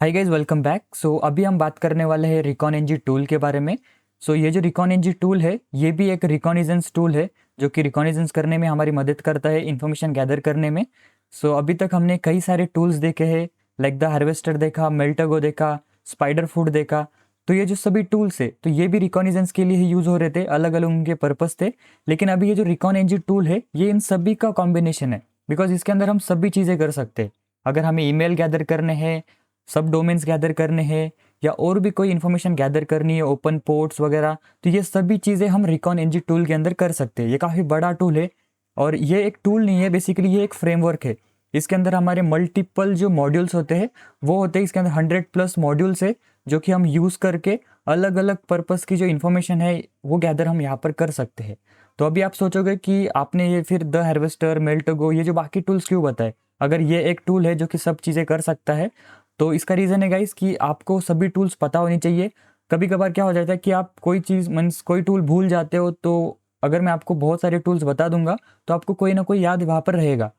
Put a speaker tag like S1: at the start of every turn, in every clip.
S1: Hi guys, welcome back. अभी हम बात करने वाले हैं रिकॉन एनजी टूल के बारे में। ये जो रिकॉन एनजी टूल है ये भी एक रिकॉनिजेंस टूल है जो कि रिकॉनिजेंस करने में हमारी मदद करता है, इन्फॉर्मेशन गैदर करने में। अभी तक हमने कई सारे टूल्स देखे हैं, लाइक द हार्वेस्टर देखा, मेल्टागो देखा, स्पाइडर फूड देखा। तो ये जो सभी टूल्स है तो ये भी रिकॉनिजेंस के लिए ही यूज़ हो रहे थे, अलग अलग उनके पर्पस थे। लेकिन अभी ये जो रिकॉन एनजी टूल है ये इन सभी का कॉम्बिनेशन है, बिकॉज इसके अंदर हम सभी चीज़ें कर सकते हैं। अगर हमें ईमेल गैदर करने हैं, सब डोमेन्स गैदर करने हैं, या और भी कोई इन्फॉर्मेशन गैदर करनी है, ओपन पोर्ट्स वगैरह, तो ये सभी चीज़ें हम रिकॉन एनजी टूल के अंदर कर सकते हैं। ये काफ़ी बड़ा टूल है और ये एक टूल नहीं है, बेसिकली ये एक फ्रेमवर्क है। इसके अंदर हमारे मल्टीपल जो मॉड्यूल्स होते हैं वो होते हैं, इसके अंदर 100+ मॉड्यूल्स है जो कि हम यूज़ करके अलग अलग पर्पस की जो इन्फॉर्मेशन है वो गैदर हम यहाँ पर कर सकते हैं। तो अभी आप सोचोगे कि आपने ये फिर द हार्वेस्टर, मेल्टागो, ये जो बाकी टूल्स क्यों बताए, अगर ये एक टूल है जो कि सब चीज़ें कर सकता है। तो इसका रीज़न है गाइस कि आपको सभी टूल्स पता होनी चाहिए। कभी कभार क्या हो जाता है कि आप कोई चीज़ मीन्स कोई टूल भूल जाते हो, तो अगर मैं आपको बहुत सारे टूल्स बता दूंगा तो आपको कोई ना कोई याद वहाँ पर रहेगा।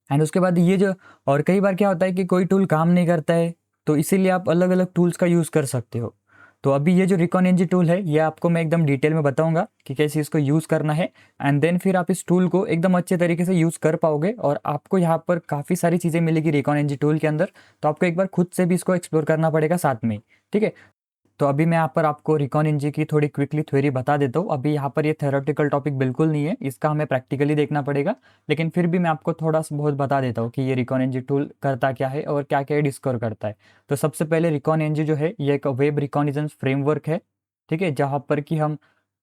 S1: एंड उसके बाद ये जो, और कई बार क्या होता है कि कोई टूल काम नहीं करता है, तो इसीलिए आप अलग अलग टूल्स का यूज़ कर सकते हो। तो अभी ये जो रिकॉन एनजी टूल है ये आपको मैं एकदम डिटेल में बताऊंगा कि कैसे इसको यूज़ करना है। एंड देन फिर आप इस टूल को एकदम अच्छे तरीके से यूज़ कर पाओगे और आपको यहाँ पर काफ़ी सारी चीज़ें मिलेगी रिकॉन एनजी टूल के अंदर। तो आपको एक बार खुद से भी इसको एक्सप्लोर करना पड़ेगा साथ में, ठीक है। तो अभी मैं यहाँ पर आपको रिकॉन एनजी की थोड़ी क्विकली थ्योरी बता देता हूँ। अभी यहाँ पर ये थ्योरेटिकल टॉपिक बिल्कुल नहीं है, इसका हमें प्रैक्टिकली देखना पड़ेगा। लेकिन फिर भी मैं आपको थोड़ा सा बहुत बता देता हूँ कि ये रिकॉन एनजी टूल करता क्या है और क्या क्या डिस्कवर करता है। तो सबसे पहले रिकॉन एनजी जो है ये एक वेब रिकॉनिजेंस फ्रेमवर्क है, ठीक है, जहाँ पर कि हम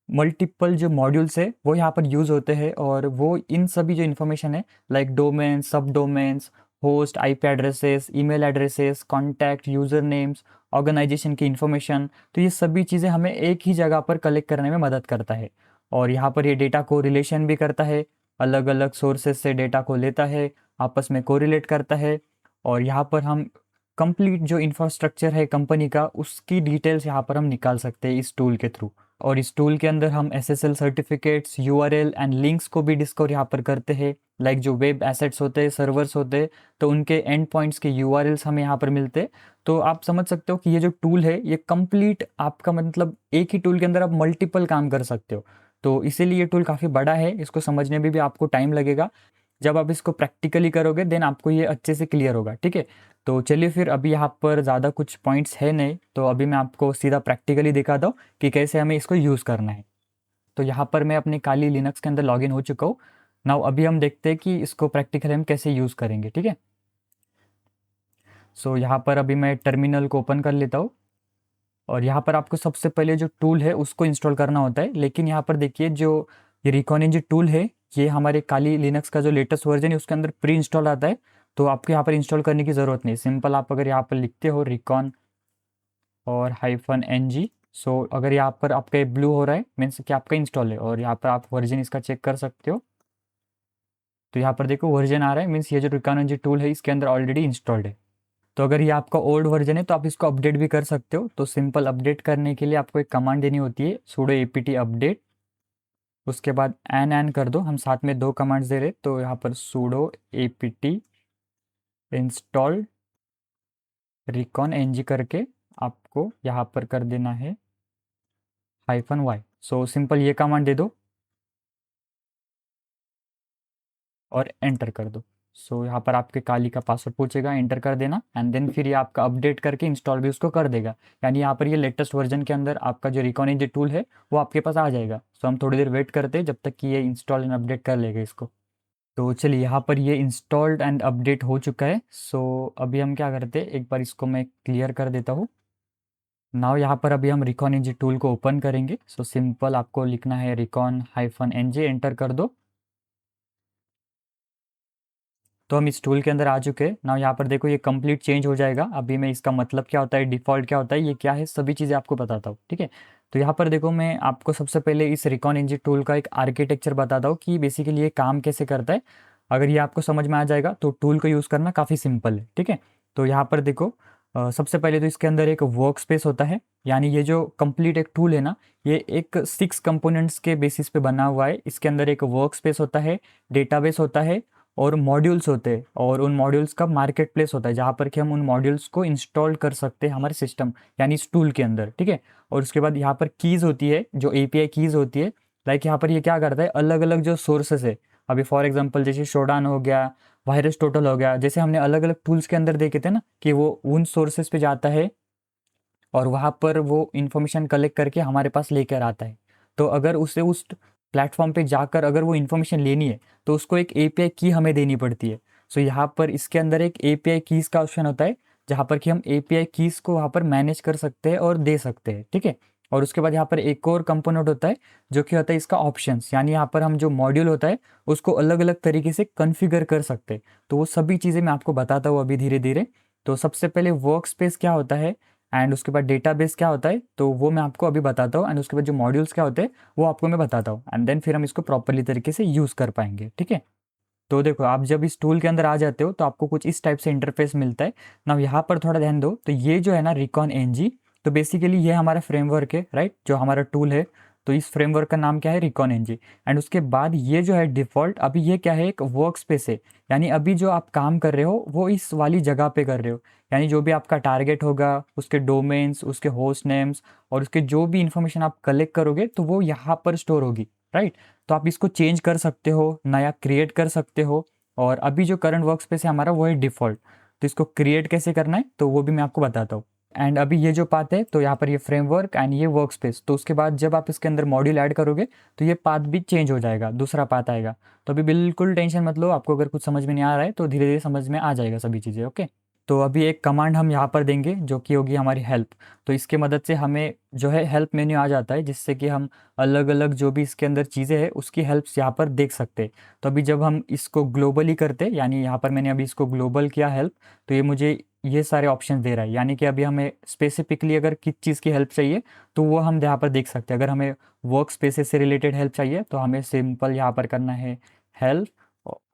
S1: मल्टीपल जो मॉड्यूल्स है वो यहाँ पर यूज़ होते हैं और वो इन सभी जो इन्फॉर्मेशन है, like domains, sub domains, host, IP addresses, email addresses, contact, user names, organization की इन्फॉर्मेशन, तो ये सभी चीज़ें हमें एक ही जगह पर कलेक्ट करने में मदद करता है। और यहाँ पर ये डेटा को रिलेशन भी करता है, अलग अलग सोर्सेज से डेटा को लेता है, आपस में कोरिलेट करता है। और यहाँ पर हम कंप्लीट जो इंफ्रास्ट्रक्चर है कंपनी का उसकी डिटेल्स यहाँ पर हम निकाल सकते हैं इस टूल के थ्रू। और इस टूल के अंदर हम SSL certificates, URL and links को भी डिस्कवर यहाँ पर करते हैं। लाइक जो वेब एसेट्स होते हैं, सर्वर्स होते हैं, तो उनके एंड पॉइंट्स के यूआरएल्स हमें यहाँ पर मिलते हैं। तो आप समझ सकते हो कि ये जो टूल है ये कंप्लीट आपका मतलब एक ही टूल के अंदर आप मल्टीपल काम कर सकते हो। तो इसीलिए ये टूल काफ़ी बड़ा है, इसको समझने में भी आपको टाइम लगेगा। जब आप इसको प्रैक्टिकली करोगे देन आपको ये अच्छे से क्लियर होगा, ठीक है। तो चलिए फिर, अभी यहाँ पर ज़्यादा कुछ पॉइंट्स है नहीं, तो अभी मैं आपको सीधा प्रैक्टिकली दिखाता हूँ कि कैसे हमें इसको यूज़ करना है। तो यहाँ पर मैं अपने काली लिनक्स के अंदर लॉगिन हो चुका हूँ। नाउ अभी हम देखते हैं कि इसको प्रैक्टिकली हम कैसे यूज़ करेंगे, ठीक है। यहाँ पर अभी मैं टर्मिनल को ओपन कर लेता हूँ और यहाँ पर आपको सबसे पहले जो टूल है उसको इंस्टॉल करना होता है। लेकिन यहाँ पर देखिए, जो ये रिकॉन एनजी टूल है ये हमारे काली लिनक्स का जो लेटेस्ट वर्जन है उसके अंदर प्री इंस्टॉल आता है। तो आपको यहाँ पर इंस्टॉल करने की ज़रूरत नहीं, सिंपल आप अगर यहाँ पर लिखते हो रिकॉन और -NG, अगर यहाँ पर आपका ब्लू हो रहा है मीन्स कि आपका इंस्टॉल है, और यहाँ पर आप वर्जन इसका चेक कर सकते हो। तो यहाँ पर देखो वर्जन आ रहा है, मीन्स ये जो रिकॉन एनजी टूल है इसके अंदर ऑलरेडी इंस्टॉल्ड है। तो अगर ये आपका ओल्ड वर्जन है तो आप इसको अपडेट भी कर सकते हो। तो सिंपल अपडेट करने के लिए आपको एक कमांड देनी होती है, sudo apt अपडेट, उसके बाद एन कर दो। हम साथ में दो कमांड्स दे रहे, तो यहाँ पर sudo apt install recon N G करके आपको यहाँ पर कर देना है -y। सिंपल ये कमांड दे दो और एंटर कर दो। यहाँ पर आपके काली का पासवर्ड पूछेगा, एंटर कर देना एंड देन फिर ये आपका अपडेट करके इंस्टॉल भी उसको कर देगा। यानी यहाँ पर ये लेटेस्ट वर्जन के अंदर आपका जो रिकॉन एनजी टूल है वो आपके पास आ जाएगा। हम थोड़ी देर वेट करते हैं जब तक कि ये इंस्टॉल एंड अपडेट कर लेगा इसको। तो चलिए, यहाँ पर ये इंस्टॉल्ड एंड अपडेट हो चुका है। अभी हम क्या करते हैं, एक बार इसको मैं क्लियर कर देता हूँ। नाउ यहाँ पर अभी हम रिकॉन एनजी टूल को ओपन करेंगे। सिंपल आपको लिखना है रिकॉन-NG, एंटर कर दो। तो हम इस टूल के अंदर आ चुके हैं। नाउ यहाँ पर देखो ये कंप्लीट चेंज हो जाएगा। अभी मैं इसका मतलब क्या होता है, डिफ़ॉल्ट क्या होता है, ये क्या है, सभी चीज़ें आपको बताता हूँ, ठीक है। तो यहाँ पर देखो मैं आपको सबसे पहले इस रिकॉन एनजी टूल का एक आर्किटेक्चर बताता हूँ कि बेसिकली ये काम कैसे करता है। अगर ये आपको समझ में आ जाएगा तो टूल को यूज़ करना काफ़ी सिंपल है, ठीक है। तो यहाँ पर देखो सबसे पहले तो इसके अंदर एक वर्क स्पेस होता है। यानी ये जो कंप्लीट एक टूल है ना, ये एक 6 कंपोनेंट्स के बेसिस पे बना हुआ है। इसके अंदर एक वर्क स्पेस होता है, डेटाबेस होता है, और मॉड्यूल्स होते हैं, और उन मॉड्यूल्स का मार्केट प्लेस होता है जहाँ पर कि हम उन मॉड्यूल्स को इंस्टॉल कर सकते हैं हमारे सिस्टम यानी इस टूल के अंदर, ठीक है। और उसके बाद यहाँ पर कीज़ होती है, जो एपीआई कीज़ होती है, लाइक यहाँ पर ये क्या करता है, अलग अलग जो सोर्सेस है, अभी फॉर एग्जांपल जैसे शोडान हो गया, वायरस टोटल हो गया, जैसे हमने अलग अलग टूल्स के अंदर देखे थे ना कि वो उन सोर्सेस पे जाता है और वहाँ पर वो इन्फॉर्मेशन कलेक्ट करके हमारे पास लेकर आता है। तो अगर उसे उस प्लेटफॉर्म पे जाकर अगर वो इन्फॉर्मेशन लेनी है तो उसको एक एपीआई की हमें देनी पड़ती है। सो यहाँ पर इसके अंदर एक एपीआई कीज़ का ऑप्शन होता है जहाँ पर कि हम एपीआई कीज़ को वहाँ पर मैनेज कर सकते हैं और दे सकते हैं, ठीक है। और उसके बाद यहाँ पर एक और कंपोनेंट होता है जो कि होता है इसका ऑप्शंस, यानी यहाँ पर हम जो मॉड्यूल होता है उसको अलग अलग तरीके से कॉन्फ़िगर कर सकते हैं। तो वो सभी चीज़ें मैं आपको बताता हूँ अभी धीरे धीरे। तो सबसे पहले वर्क स्पेस क्या होता है एंड उसके बाद डेटाबेस क्या होता है, तो वो मैं आपको अभी बताता हूँ। एंड उसके बाद जो मॉड्यूल्स क्या होते हैं वो आपको मैं बताता हूँ, एंड देन फिर हम इसको प्रॉपरली तरीके से यूज़ कर पाएंगे, ठीक है। तो देखो, आप जब इस टूल के अंदर आ जाते हो तो आपको कुछ इस टाइप से इंटरफेस मिलता है ना। यहाँ पर थोड़ा ध्यान दो, तो ये जो है ना रिकॉन एनजी, तो बेसिकली ये हमारा फ्रेमवर्क है, राइट, जो हमारा टूल है। तो इस फ्रेमवर्क का नाम क्या है, रिकॉन एनजी। एंड उसके बाद ये जो है डिफ़ॉल्ट, अभी ये क्या है, एक वर्क स्पेस है, यानी अभी जो आप काम कर रहे हो वो इस वाली जगह पे कर रहे हो। यानी जो भी आपका टारगेट होगा, उसके डोमेन्स, उसके होस्ट नेम्स और उसके जो भी इंफॉर्मेशन आप कलेक्ट करोगे तो वो यहाँ पर स्टोर होगी, राइट। तो आप इसको चेंज कर सकते हो, नया क्रिएट कर सकते हो। और अभी जो करंट वर्क स्पेस है हमारा वो है डिफ़ॉल्ट। तो इसको क्रिएट कैसे करना है तो वो भी मैं आपको बताता हूँ। एंड अभी ये जो पाथ है, तो यहाँ पर ये फ्रेमवर्क एंड ये वर्क स्पेस, तो उसके बाद जब आप इसके अंदर मॉड्यूल ऐड करोगे तो ये पाथ भी चेंज हो जाएगा, दूसरा पाथ आएगा। तो अभी बिल्कुल टेंशन मत लो, आपको अगर कुछ समझ में नहीं आ रहा है तो धीरे धीरे समझ में आ जाएगा सभी चीज़ें, ओके। तो अभी एक कमांड हम यहाँ पर देंगे जो कि होगी हमारी हेल्प। तो इसके मदद से हमें जो है हेल्प मेन्यू आ जाता है, जिससे कि हम अलग अलग जो भी इसके अंदर चीज़ें हैं उसकी हेल्प्स यहाँ पर देख सकते हैं। तो अभी जब हम इसको ग्लोबली करते, यानी यहाँ पर मैंने अभी इसको ग्लोबल किया हेल्प, तो ये मुझे ये सारे ऑप्शन दे रहा है। यानी कि अभी हमें स्पेसिफिकली अगर किस चीज़ की हेल्प चाहिए तो वो हम यहाँ पर देख सकते हैं। अगर हमें वर्क स्पेसेस से रिलेटेड हेल्प चाहिए तो हमें सिंपल यहाँ पर करना है हेल्प,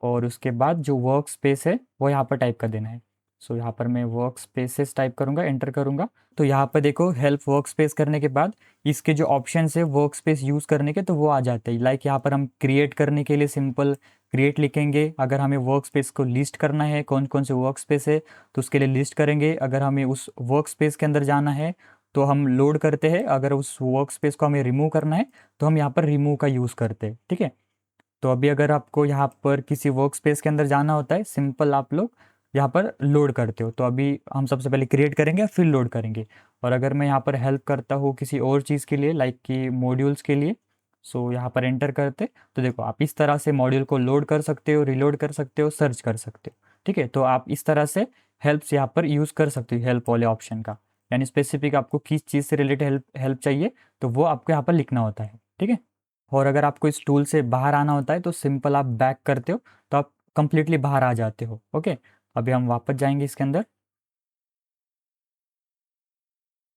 S1: और उसके बाद जो वर्क स्पेस है वो यहाँ पर टाइप कर देना है। सो यहाँ पर मैं वर्क स्पेसेस टाइप करूँगा, एंटर करूँगा। तो यहाँ पर देखो, हेल्प वर्क स्पेस करने के बाद इसके जो ऑप्शन है वर्क स्पेस यूज़ करने के, तो वो आ जाते हैं। लाइक यहाँ पर हम क्रिएट करने के लिए सिंपल क्रिएट लिखेंगे। अगर हमें वर्क स्पेस को लिस्ट करना है कौन कौन से वर्क स्पेस है तो उसके लिए लिस्ट करेंगे। अगर हमें उस वर्क स्पेस के अंदर जाना है तो हम लोड करते हैं। अगर उस वर्क स्पेस को हमें रिमूव करना है तो हम यहाँ पर रिमूव का यूज़ करते हैं, ठीक है। तो अभी अगर आपको यहाँ पर किसी वर्क स्पेस के अंदर जाना होता है, सिंपल आप लोग यहाँ पर लोड करते हो। तो अभी हम सबसे पहले क्रिएट करेंगे फिर लोड करेंगे। और अगर मैं यहाँ पर हेल्प करता हूँ किसी और चीज़ के लिए, लाइक कि मॉड्यूल्स के लिए, सो यहाँ पर एंटर करते, तो देखो आप इस तरह से मॉड्यूल को लोड कर सकते हो, रिलोड कर सकते हो, सर्च कर सकते हो, ठीक है। तो आप इस तरह से हेल्प्स यहाँ पर यूज़ कर सकते हो, हेल्प वाले ऑप्शन का। यानी स्पेसिफिक आपको किस चीज़ से रिलेटेड हेल्प हेल्प चाहिए तो वो आपको यहाँ पर लिखना होता है, ठीक है। और अगर आपको इस टूल से बाहर आना होता है तो सिंपल आप बैक करते हो तो आप कंप्लीटली बाहर आ जाते हो, ओके। अभी हम वापस जाएंगे इसके अंदर,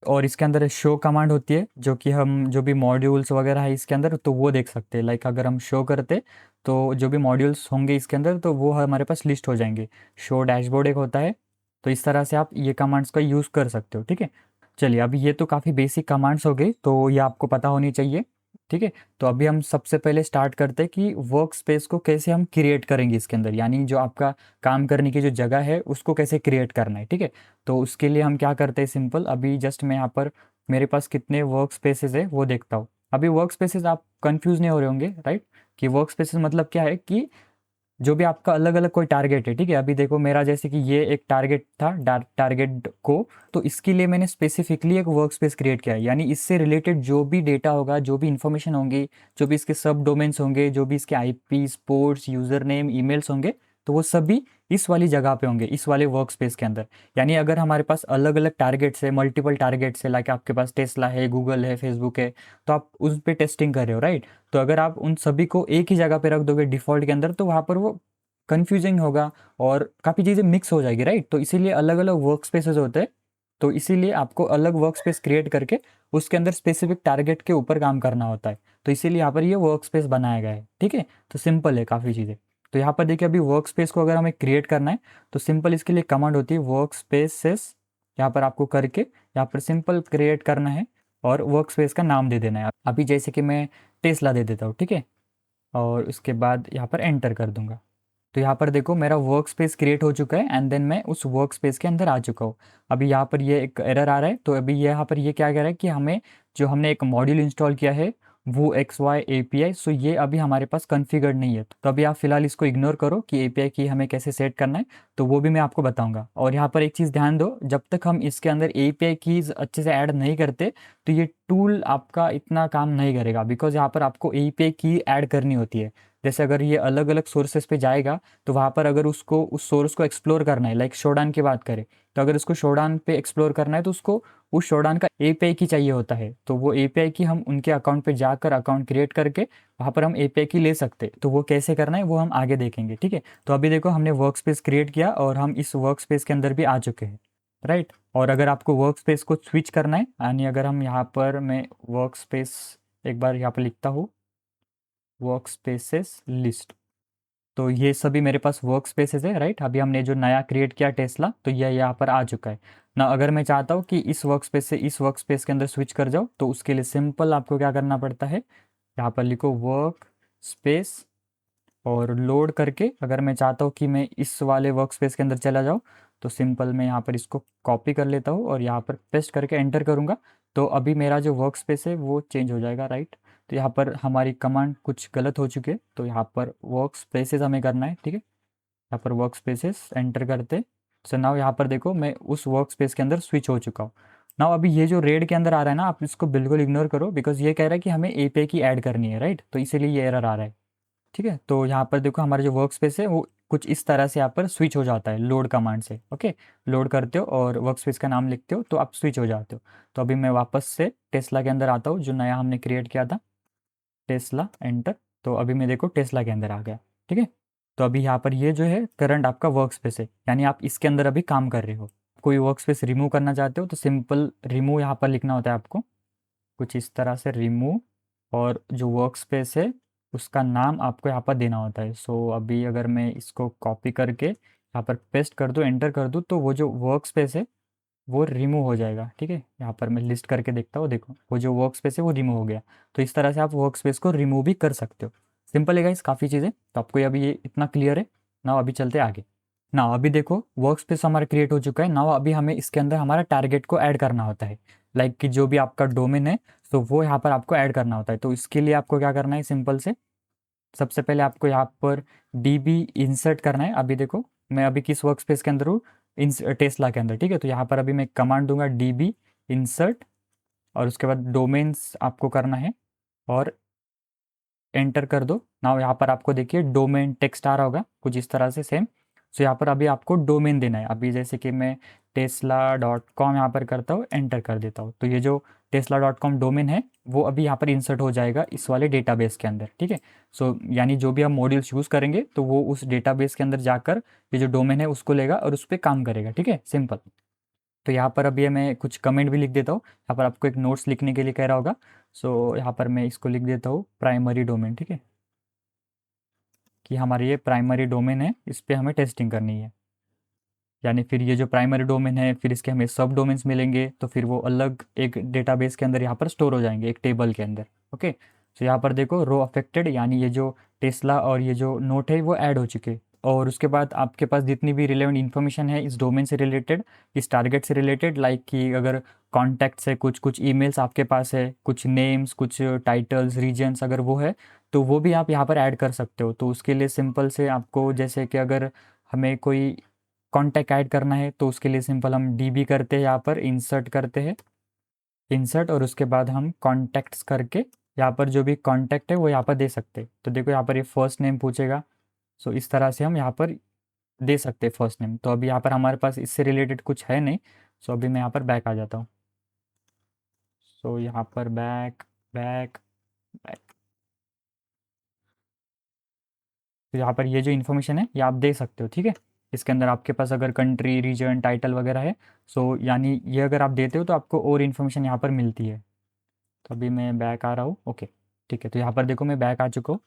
S1: और इसके अंदर शो कमांड होती है जो कि हम जो भी मॉड्यूल्स वगैरह है इसके अंदर तो वो देख सकते हैं। लाइक अगर हम शो करते तो जो भी मॉड्यूल्स होंगे इसके अंदर तो वो हमारे पास लिस्ट हो जाएंगे। शो डैशबोर्ड एक होता है, तो इस तरह से आप ये कमांड्स का यूज़ कर सकते हो, ठीक है। चलिए, अभी ये तो काफ़ी बेसिक कमांड्स हो गई, तो ये आपको पता होनी चाहिए, ठीक है। तो अभी हम सबसे पहले स्टार्ट करते हैं कि वर्क स्पेस को कैसे हम क्रिएट करेंगे इसके अंदर, यानी जो आपका काम करने की जो जगह है उसको कैसे क्रिएट करना है, ठीक है। तो उसके लिए हम क्या करते हैं, सिंपल अभी जस्ट मैं यहाँ पर मेरे पास कितने वर्क स्पेसेस है वो देखता हूँ। अभी वर्क स्पेसेस आप कंफ्यूज नहीं हो रहे होंगे, राइट, कि वर्क स्पेसेस मतलब क्या है कि जो भी आपका अलग अलग कोई टारगेट है, ठीक है। अभी देखो मेरा जैसे कि ये एक टारगेट था, टारगेट को, तो इसके लिए मैंने स्पेसिफिकली एक वर्क स्पेस क्रिएट किया है। यानी इससे रिलेटेड जो भी डेटा होगा, जो भी इंफॉर्मेशन होंगी, जो भी इसके सब डोमेन्स होंगे, जो भी इसके IP, ports, user name, emails होंगे, तो वो सभी इस वाली जगह पे होंगे, इस वाले वर्क स्पेस के अंदर। यानी अगर हमारे पास अलग अलग टारगेट्स है, मल्टीपल टारगेट्स है, लाइक आपके पास टेस्ला है, गूगल है, फेसबुक है, तो आप उस पर टेस्टिंग कर रहे हो, राइट। तो अगर आप उन सभी को एक ही जगह पे रख दोगे डिफ़ॉल्ट के अंदर तो वहाँ पर वो कन्फ्यूजिंग होगा और काफ़ी चीज़ें मिक्स हो जाएगी, राइट। तो इसीलिए अलग अलग वर्क स्पेसेस होते हैं। तो इसीलिए आपको अलग वर्क स्पेस क्रिएट करके उसके अंदर स्पेसिफिक टारगेट के ऊपर काम करना होता है। तो इसीलिए यहाँ पर ये वर्क स्पेस बनाया गया है, ठीक है। तो सिंपल है काफ़ी चीज़ें। तो यहाँ पर देखिए, अभी वर्क स्पेस को अगर हमें क्रिएट करना है तो सिंपल इसके लिए कमांड होती है वर्क स्पेसेस। यहाँ पर आपको करके यहाँ पर सिंपल क्रिएट करना है और वर्क स्पेस का नाम दे देना है। अभी जैसे कि मैं टेस्ला दे देता हूँ, ठीक है, और उसके बाद यहाँ पर एंटर कर दूंगा। तो यहाँ पर देखो मेरा वर्क स्पेस क्रिएट हो चुका है एंड देन मैं उस वर्क स्पेस के अंदर आ चुका हूँ। अभी यहाँ पर ये एक एरर आ रहा है, तो अभी यहाँ पर ये क्या कह रहा है कि हमें जो हमने एक मॉड्यूल इंस्टॉल किया है वो XY API, सो ये अभी हमारे पास कॉन्फ़िगर्ड नहीं है। तो अभी आप फिलहाल इसको इग्नोर करो कि API की हमें कैसे सेट करना है, तो वो भी मैं आपको बताऊंगा। और यहाँ पर एक चीज़ ध्यान दो, जब तक हम इसके अंदर API कीज़ अच्छे से ऐड नहीं करते तो ये टूल आपका इतना काम नहीं करेगा, बिकॉज यहाँ पर आपको API की ऐड करनी होती है। जैसे अगर ये अलग अलग सोर्सेज पे जाएगा तो वहाँ पर अगर उसको उस सोर्स को एक्सप्लोर करना है, लाइक शोडान की बात करें तो अगर उसको शोडान पे एक्सप्लोर करना है तो उसको उस शोडान का API की चाहिए होता है। तो वो API की हम उनके अकाउंट पे जाकर अकाउंट क्रिएट करके वहाँ पर हम API की ले सकते हैं। तो वो कैसे करना है वो हम आगे देखेंगे, ठीक है। तो अभी देखो हमने वर्क स्पेस क्रिएट किया और हम इस वर्क स्पेस के अंदर भी आ चुके हैं, राइट। और अगर आपको वर्क स्पेस को स्विच करना है, यानी अगर हम यहाँ पर मैं वर्क स्पेस एक बार यहाँ पर लिखता हूँ, वर्क स्पेसेस लिस्ट, तो ये सभी मेरे पास वर्क स्पेसेस है, राइट। अभी हमने जो नया क्रिएट किया टेस्ला, तो यह यहाँ पर आ चुका है ना। अगर मैं चाहता हूँ कि इस वर्क स्पेस से इस वर्क स्पेस के अंदर स्विच कर जाओ, तो उसके लिए सिंपल आपको क्या करना पड़ता है, यहाँ पर लिखो वर्क स्पेस और लोड करके अगर मैं चाहता हूँ कि मैं इस वाले वर्क स्पेस के अंदर चला जाऊँ, तो सिंपल मैं यहाँ पर इसको कॉपी कर लेता हूँ और यहाँ पर पेस्ट करके एंटर करूँगा। तो अभी मेरा जो वर्क स्पेस है वो चेंज हो जाएगा, राइट। तो यहाँ पर हमारी कमांड कुछ गलत हो चुकी है, तो यहाँ पर वर्क स्पेसेस हमें करना है, ठीक है। यहाँ पर वर्क स्पेसेस एंटर करते, सो नाउ यहाँ पर देखो मैं उस वर्क स्पेस के अंदर स्विच हो चुका हूँ। नाउ अभी ये जो रेड के अंदर आ रहा है ना, आप इसको बिल्कुल इग्नोर करो, बिकॉज ये कह रहा है कि हमें API की ऐड करनी है, राइट। तो इसीलिए ये एरर आ रहा है, ठीक है। तो यहाँ पर देखो हमारा जो वर्क स्पेस है वो कुछ इस तरह से यहाँ पर स्विच हो जाता है लोड कमांड से, ओके। लोड करते हो और वर्क स्पेस का नाम लिखते हो तो आप स्विच हो जाते हो। तो अभी मैं वापस से टेस्ला के अंदर आता हूँ जो नया हमने क्रिएट किया था, टेस्ला एंटर। तो अभी मैं देखो टेस्ला के अंदर आ गया, ठीक है। तो अभी यहाँ पर ये जो है करंट आपका वर्क स्पेस है, यानी आप इसके अंदर अभी काम कर रहे हो। कोई वर्क स्पेस रिमूव करना चाहते हो तो सिंपल रिमूव यहाँ पर लिखना होता है आपको, कुछ इस तरह से रिमूव, और जो वर्क स्पेस है उसका नाम आपको यहाँ पर देना होता है। सो अभी अगर मैं इसको कॉपी करके यहाँ पर पेस्ट कर दूँ, एंटर कर दूँ, तो वो जो वर्क स्पेस है वो रिमूव हो जाएगा, ठीक है। यहाँ पर मैं लिस्ट करके देखता हूँ, देखो वो जो वर्क स्पेस है वो रिमूव हो गया। तो इस तरह से आप वर्क स्पेस को रिमूव भी कर सकते हो। सिंपल है गाइस, काफ़ी चीज़ें। तो आपको अभी ये इतना क्लियर है ना। अभी चलते आगे ना। अभी देखो वर्क स्पेस हमारा क्रिएट हो चुका है ना। अभी हमें इसके अंदर हमारा टारगेट को ऐड करना होता है, लाइक कि जो भी आपका डोमेन है तो वो यहाँ पर आपको ऐड करना होता है। तो इसके लिए आपको क्या करना है, सिंपल से सबसे पहले आपको यहाँ पर DB इंसर्ट करना है। अभी देखो मैं अभी किस वर्क स्पेस के अंदर हूँ, टेस्ला के अंदर, ठीक है। तो यहाँ पर अभी मैं कमांड दूंगा DB इंसर्ट, और उसके बाद डोमेन्स आपको करना है और एंटर कर दो ना। यहाँ पर आपको देखिए डोमेन टेक्स्ट आ रहा होगा कुछ इस तरह से सेम। सो यहाँ पर अभी आपको डोमेन देना है। अभी जैसे कि मैं tesla.com यहाँ पर करता हूँ, एंटर कर देता हूँ, तो ये जो tesla.com डोमेन है वो अभी यहाँ पर इंसर्ट हो जाएगा इस वाले डेटाबेस के अंदर, ठीक है। सो यानी जो भी हम मॉड्यूल्स यूज़ करेंगे तो वो उस डेटाबेस के अंदर जाकर ये जो डोमेन है उसको लेगा और उस पर काम करेगा, ठीक है, सिंपल। तो यहाँ पर अभी मैं कुछ कमेंट भी लिख देता हूँ। यहाँ पर आपको एक नोट्स लिखने के लिए कह रहा होगा। सो यहाँ पर मैं इसको लिख देता हूँ प्राइमरी डोमेन, ठीक है, कि हमारी ये प्राइमरी डोमेन है, इस पर हमें टेस्टिंग करनी है। यानी फिर ये जो प्राइमरी डोमेन है फिर इसके हमें सब डोमेन्स मिलेंगे, तो फिर वो अलग एक डेटाबेस के अंदर यहाँ पर स्टोर हो जाएंगे एक टेबल के अंदर, ओके। तो यहाँ पर देखो रो अफेक्टेड, यानी ये जो टेस्ला और ये जो नोट है वो ऐड हो चुके। और उसके बाद आपके पास जितनी भी रिलेवेंट इन्फॉर्मेशन है इस डोमेन से रिलेटेड, इस टारगेट से रिलेटेड, लाइक कि अगर कॉन्टैक्ट्स है, कुछ कुछ ईमेल्स आपके पास है, कुछ नेम्स, कुछ टाइटल्स, रीजन्स, अगर वो है तो वो भी आप यहाँ पर ऐड कर सकते हो। तो उसके लिए सिंपल से आपको, जैसे कि अगर हमें कोई कॉन्टैक्ट ऐड करना है तो उसके लिए सिंपल हम DB करते हैं, यहाँ पर इंसर्ट करते हैं, इंसर्ट, और उसके बाद हम कॉन्टैक्ट्स करके यहाँ पर जो भी कॉन्टैक्ट है वो यहाँ पर दे सकते हैं। तो देखो यहाँ पर ये फर्स्ट नेम पूछेगा, सो इस तरह से हम यहाँ पर दे सकते हैं फर्स्ट नेम। तो अभी यहाँ पर हमारे पास इससे रिलेटेड कुछ है नहीं। सो अभी मैं यहाँ पर बैक आ जाता हूँ। सो यहाँ पर बैक बैक बैक, तो यहाँ पर ये जो इन्फॉर्मेशन है ये आप दे सकते हो, ठीक है। इसके अंदर आपके पास अगर कंट्री, रीजन, टाइटल वगैरह है, सो यानी ये अगर आप देते हो तो आपको और इन्फॉर्मेशन यहाँ पर मिलती है। तो अभी मैं बैक आ रहा हूँ, ओके, ठीक है। तो यहाँ पर देखो मैं बैक आ चुका हूँ।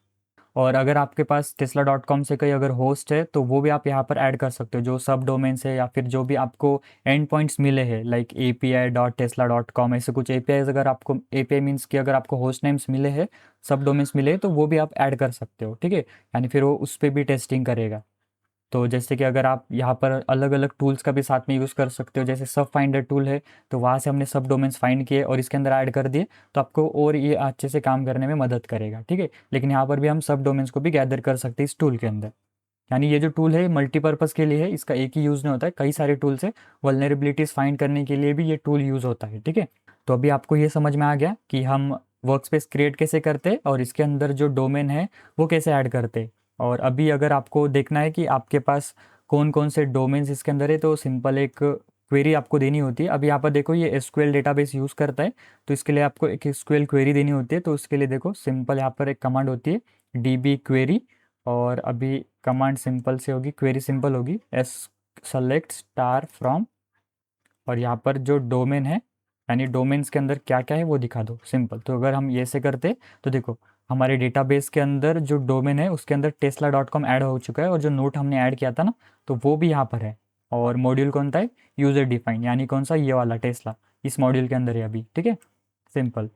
S1: और अगर आपके पास tesla.com से कोई अगर होस्ट है तो वो भी आप यहाँ पर ऐड कर सकते हो, जो सब डोमेन्स है या फिर जो भी आपको एंड पॉइंट्स मिले हैं, लाइक API.tesla.com, ऐसे कुछ APIs, अगर आपको API मीन्स कि अगर आपको होस्ट नेम्स मिले हैं, सब डोमेन्स मिले हैं, तो वो भी आप ऐड कर सकते हो, ठीक है। यानी फिर वो उस पर भी टेस्टिंग करेगा। तो जैसे कि अगर आप यहाँ पर अलग अलग टूल्स का भी साथ में यूज़ कर सकते हो, जैसे सब फाइंडर टूल है, तो वहाँ से हमने सब डोमेन्स फाइंड किए और इसके अंदर ऐड कर दिए, तो आपको और ये अच्छे से काम करने में मदद करेगा, ठीक है। लेकिन यहाँ पर भी हम सब डोमेन्स को भी गैदर कर सकते हैं इस टूल के अंदर। यानी ये जो टूल है मल्टीपर्पज़ के लिए है, इसका एक ही यूज़ नहीं होता है, कई सारे टूल्स है। वल्नरेबिलिटीज़ फाइंड करने के लिए भी ये टूल यूज़ होता है, ठीक है। तो अभी आपको ये समझ में आ गया कि हम वर्कस्पेस क्रिएट कैसे करते हैं और इसके अंदर जो डोमेन है वो कैसे ऐड करते हैं। और अभी अगर आपको देखना है कि आपके पास कौन कौन से डोमेन्स इसके अंदर है, तो सिंपल एक क्वेरी आपको देनी होती है। अभी यहाँ पर देखो ये एसक्यूएल डेटाबेस यूज़ करता है, तो इसके लिए आपको एक एसक्यूएल क्वेरी देनी होती है। तो उसके लिए देखो सिंपल यहाँ पर एक कमांड होती है डीबी क्वेरी, और अभी कमांड सिंपल से होगी, क्वेरी सिंपल होगी, एस सेलेक्ट स्टार फ्रॉम, और यहाँ पर जो डोमेन है यानी डोमेन्स के अंदर क्या क्या है वो दिखा दो, सिंपल। तो अगर हम ये से करते तो देखो हमारे डेटाबेस के अंदर जो डोमेन है उसके अंदर tesla.com ऐड हो चुका है, और जो नोट हमने ऐड किया था ना, तो वो भी यहाँ पर है। और मॉड्यूल कौन सा है, यूज़र डिफाइन, यानी कौन सा, ये वाला टेस्ला इस मॉड्यूल के अंदर है अभी, ठीक है, सिंपल।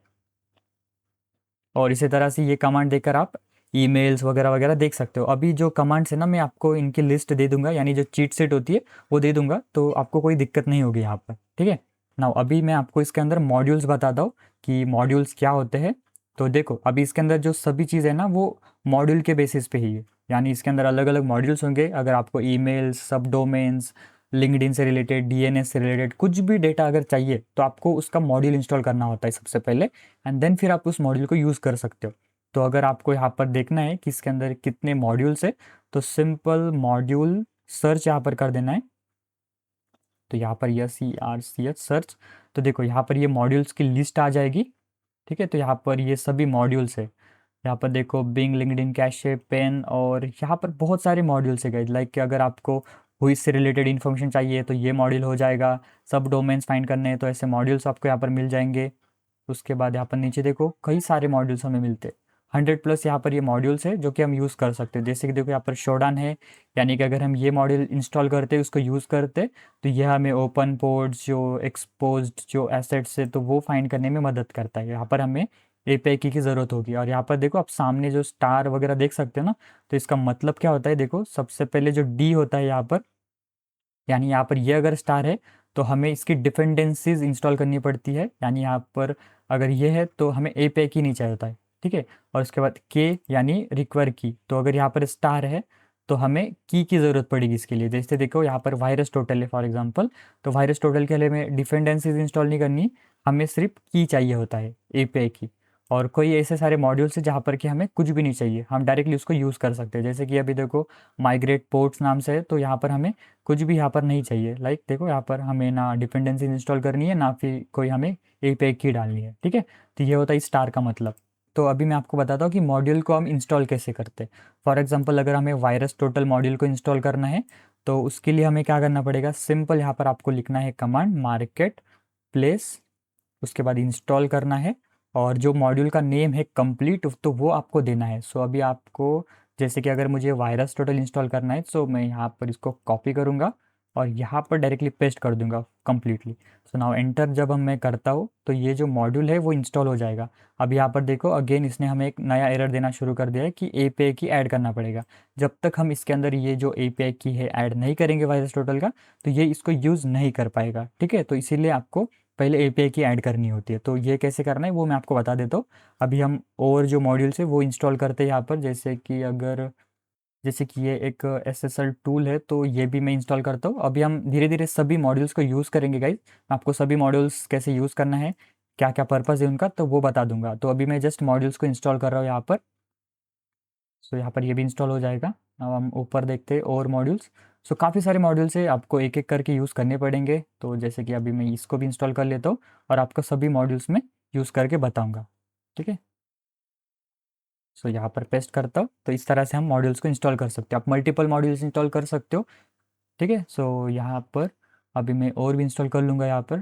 S1: और इसी तरह से ये कमांड देकर आप ईमेल्स वगैरह वगैरह देख सकते हो। अभी जो कमांड्स है ना, मैं आपको इनकी लिस्ट दे दूंगा, यानी जो चीट सेट होती है वो दे दूंगा, तो आपको कोई दिक्कत नहीं होगी यहाँ पर, ठीक है ना। अभी मैं आपको इसके अंदर मॉड्यूल्स बताता हूँ कि मॉड्यूल्स क्या होते हैं। तो देखो अभी इसके अंदर जो सभी चीज़ है ना वो मॉड्यूल के बेसिस पे ही है, यानी इसके अंदर अलग अलग मॉड्यूल्स होंगे। अगर आपको ईमेल्स, सब डोमेन्स, लिंक्डइन से रिलेटेड, डीएनएस से रिलेटेड कुछ भी डेटा अगर चाहिए, तो आपको उसका मॉड्यूल इंस्टॉल करना होता है सबसे पहले, एंड देन फिर आप उस मॉड्यूल को यूज़ कर सकते हो। तो अगर आपको यहाँ पर देखना है कि इसके अंदर कितने मॉड्यूल्स है, तो सिंपल मॉड्यूल सर्च यहाँ पर कर देना है। तो यहाँ पर SERCH सर्च, तो देखो यहाँ पर ये मॉड्यूल्स की लिस्ट आ जाएगी, ठीक है। तो यहाँ पर ये सभी मॉड्यूल्स है, यहाँ पर देखो बिंग, लिंक्डइन, कैशे, पेन, और यहाँ पर बहुत सारे मॉड्यूल्स है गाइस। लाइक कि अगर आपको हुई से रिलेटेड इन्फॉर्मेशन चाहिए तो ये मॉड्यूल हो जाएगा, सब डोमेन्स फाइंड करने हैं तो ऐसे मॉड्यूल्स आपको यहाँ पर मिल जाएंगे। उसके बाद यहाँ पर नीचे देखो कई सारे मॉड्यूल्स हमें मिलते हैं, 100+ यहाँ पर ये मॉड्यूल्स है जो कि हम यूज़ कर सकते हैं। जैसे कि देखो यहाँ पर शोडान है, यानी कि अगर हम ये मॉड्यूल इंस्टॉल करते उसको यूज़ करते, तो यह हमें ओपन पोर्ट्स, जो एक्सपोज्ड जो एसेट्स है, तो वो फाइंड करने में मदद करता है। यहाँ पर हमें एपीआई की ज़रूरत होगी। और यहाँ पर देखो आप सामने जो स्टार वगैरह देख सकते हो ना, तो इसका मतलब क्या होता है, देखो सबसे पहले जो डी होता है यहाँ पर, यानी यहाँ पर ये अगर स्टार है तो हमें इसकी डिपेंडेंसीज इंस्टॉल करनी पड़ती है। यानी यहाँ पर अगर ये है तो हमें एपीआई की नहीं चाहिए होता है, ठीक है। और उसके बाद के यानी रिक्वायर की, तो अगर यहाँ पर स्टार है तो हमें की ज़रूरत पड़ेगी इसके लिए। जैसे देखो यहाँ पर वायरस टोटल है फॉर एग्जांपल, तो वायरस टोटल के लिए हमें डिपेंडेंसीज इंस्टॉल नहीं करनी, हमें सिर्फ की चाहिए होता है, एपीआई की। और कोई ऐसे सारे मॉड्यूल्स है जहाँ पर कि हमें कुछ भी नहीं चाहिए, हम डायरेक्टली उसको यूज़ कर सकते हैं। जैसे कि अभी देखो माइग्रेट पोर्ट्स नाम से है, तो यहाँ पर हमें कुछ भी यहाँ पर नहीं चाहिए। लाइक देखो यहाँ पर हमें ना डिपेंडेंसी इंस्टॉल करनी है, ना फिर कोई हमें एपीआई की डालनी है, ठीक है। तो ये होता है स्टार का मतलब। तो अभी मैं आपको बताता हूँ कि मॉड्यूल को हम इंस्टॉल कैसे करते हैं। फॉर एग्जांपल अगर हमें वायरस टोटल मॉड्यूल को इंस्टॉल करना है, तो उसके लिए हमें क्या करना पड़ेगा, सिंपल यहाँ पर आपको लिखना है कमांड मार्केट प्लेस, उसके बाद इंस्टॉल करना है, और जो मॉड्यूल का नेम है कंप्लीट, तो वो आपको देना है। सो अभी आपको, जैसे कि अगर मुझे वायरस टोटल इंस्टॉल करना है, सो मैं यहाँ पर इसको कॉपी करूँगा और यहाँ पर डायरेक्टली पेस्ट कर दूंगा कंप्लीटली। सो नाउ एंटर जब हम मैं करता हूँ तो ये जो मॉड्यूल है वो इंस्टॉल हो जाएगा। अब यहाँ पर देखो अगेन इसने हमें एक नया एरर देना शुरू कर दिया है कि एपीआई की ऐड करना पड़ेगा। जब तक हम इसके अंदर ये जो एपीआई की है ऐड नहीं करेंगे वायरस टोटल का, तो ये इसको यूज़ नहीं कर पाएगा, ठीक है। तो इसीलिए आपको पहले एपीआई की ऐड करनी होती है। तो ये कैसे करना है वो मैं आपको बता देता हूँ। अभी हम और जो मॉड्यूल्स है वो इंस्टॉल करते हैं यहाँ पर, जैसे कि ये एक एसएसएल टूल है, तो ये भी मैं इंस्टॉल करता हूँ। अभी हम धीरे धीरे सभी मॉड्यूल्स को यूज़ करेंगे गाइज, मैं आपको सभी मॉड्यूल्स कैसे यूज़ करना है, क्या क्या पर्पज़ है उनका, तो वो बता दूंगा। तो अभी मैं जस्ट मॉड्यूल्स को इंस्टॉल कर रहा हूँ यहाँ पर। सो यहाँ पर ये भी इंस्टॉल हो जाएगा। अब हम ऊपर देखते हैं और मॉड्यूल्स। सो काफ़ी सारे मॉड्यूल्स है, आपको एक एक करके यूज़ करने पड़ेंगे। तो जैसे कि अभी मैं इसको भी इंस्टॉल कर लेता हूँ और आपको सभी मॉड्यूल्स में यूज़ करके बताऊँगा, ठीक है। सो यहाँ पर पेस्ट करता हूँ। तो इस तरह से हम मॉड्यूल्स को इंस्टॉल कर सकते हो, आप मल्टीपल मॉड्यूल्स इंस्टॉल कर सकते हो, ठीक है। सो यहाँ पर अभी मैं और भी इंस्टॉल कर लूँगा यहाँ पर,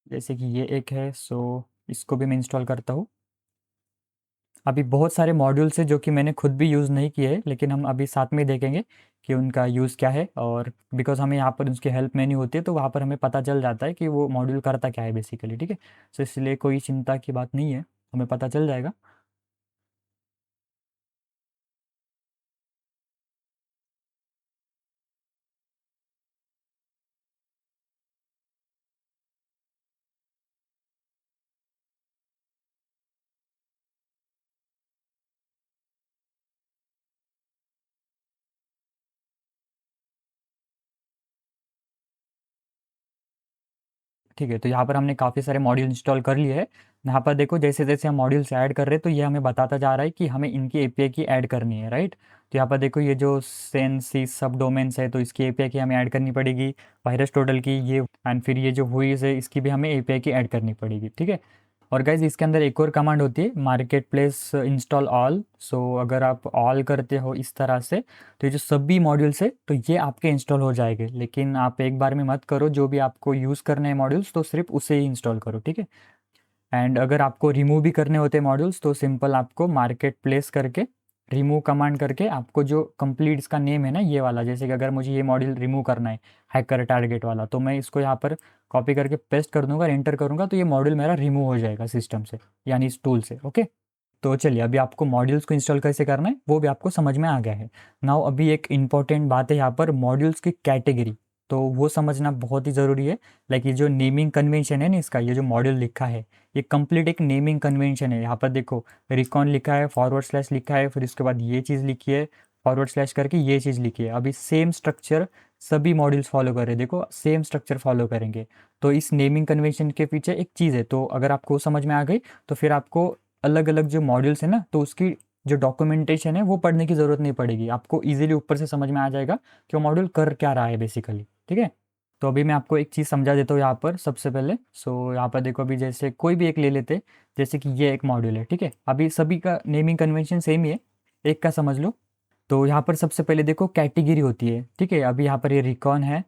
S1: जैसे कि ये एक है, सो इसको भी मैं इंस्टॉल करता हूँ। अभी बहुत सारे मॉड्यूल्स हैं जो कि मैंने खुद भी यूज़ नहीं किए हैं, लेकिन हम अभी साथ में देखेंगे कि उनका यूज़ क्या है। और बिकॉज हमें यहाँ पर उसकी हेल्प मेन्यू होती है, तो वहाँ पर हमें पता चल जाता है कि वो मॉड्यूल करता क्या है बेसिकली, ठीक है। सो इसलिए कोई चिंता की बात नहीं है, हमें पता चल जाएगा। ठीक है, तो यहाँ पर हमने काफ़ी सारे मॉड्यूल इंस्टॉल कर लिए हैं। यहाँ पर देखो जैसे जैसे हम मॉड्यूल्स ऐड कर रहे हैं तो ये हमें बताता जा रहा है कि हमें इनकी एपीआई की ऐड करनी है, राइट। तो यहाँ पर देखो ये जो सेंसी सब डोमेन्स है तो इसकी एपीआई की हमें ऐड करनी पड़ेगी, वायरस टोटल की ये, एंड फिर ये जो हुईज है इसकी भी हमें एपीआई की ऐड करनी पड़ेगी, ठीक है। और गाइज इसके अंदर एक और कमांड होती है मार्केट प्लेस इंस्टॉल ऑल। सो अगर आप ऑल करते हो इस तरह से तो ये जो सभी मॉड्यूल्स है तो ये आपके इंस्टॉल हो जाएंगे, लेकिन आप एक बार में मत करो, जो भी आपको यूज़ करने हैं मॉड्यूल्स तो सिर्फ उसे ही इंस्टॉल करो, ठीक है। एंड अगर आपको रिमूव भी करने होते हैं मॉड्यूल्स तो सिंपल आपको मार्केट प्लेस करके रिमूव कमांड करके आपको जो कंप्लीट इसका नेम है ना ये वाला, जैसे कि अगर मुझे ये मॉड्यूल रिमूव करना है हैकर टारगेट वाला तो मैं इसको यहाँ पर कॉपी करके पेस्ट कर दूंगा, एंटर करूंगा तो ये मॉड्यूल मेरा रिमूव हो जाएगा सिस्टम से, यानी इस टूल से, ओके। तो चलिए अभी आपको मॉड्यूल्स को इंस्टॉल कैसे करना है वो भी आपको समझ में आ गया है। नाउ अभी एक इंपॉर्टेंट बात है यहाँ पर मॉड्यूल्स की कैटेगरी, तो वो समझना बहुत ही ज़रूरी है। लाइक ये जो नेमिंग कन्वेंशन है ना इसका, ये जो मॉड्यूल लिखा है ये कंप्लीट एक नेमिंग कन्वेंशन है। यहाँ पर देखो रिकॉन लिखा है, फॉरवर्ड स्लैश लिखा है, फिर उसके बाद ये चीज़ लिखी है, फॉरवर्ड स्लैश करके ये चीज़ लिखी है। अभी सेम स्ट्रक्चर सभी मॉड्यूल्स फॉलो कर रहे हैं, देखो सेम स्ट्रक्चर फॉलो करेंगे। तो इस नेमिंग कन्वेंशन के पीछे एक चीज़ है, तो अगर आपको समझ में आ गई तो फिर आपको अलग अलग जो मॉड्यूल्स है ना तो उसकी जो डॉक्यूमेंटेशन है वो पढ़ने की ज़रूरत नहीं पड़ेगी, आपको इजीली ऊपर से समझ में आ जाएगा कि वो मॉड्यूल कर क्या रहा है बेसिकली, ठीक है। तो अभी मैं आपको एक चीज़ समझा देता हूँ यहाँ पर सबसे पहले। सो यहाँ पर देखो अभी जैसे कोई भी एक ले लेते, जैसे कि ये एक मॉड्यूल है, ठीक है। अभी सभी का नेमिंग कन्वेंशन सेम ही है, एक का समझ लो। तो यहाँ पर सबसे पहले देखो कैटेगरी होती है, ठीक है। अभी यहाँ पर ये रिकॉन है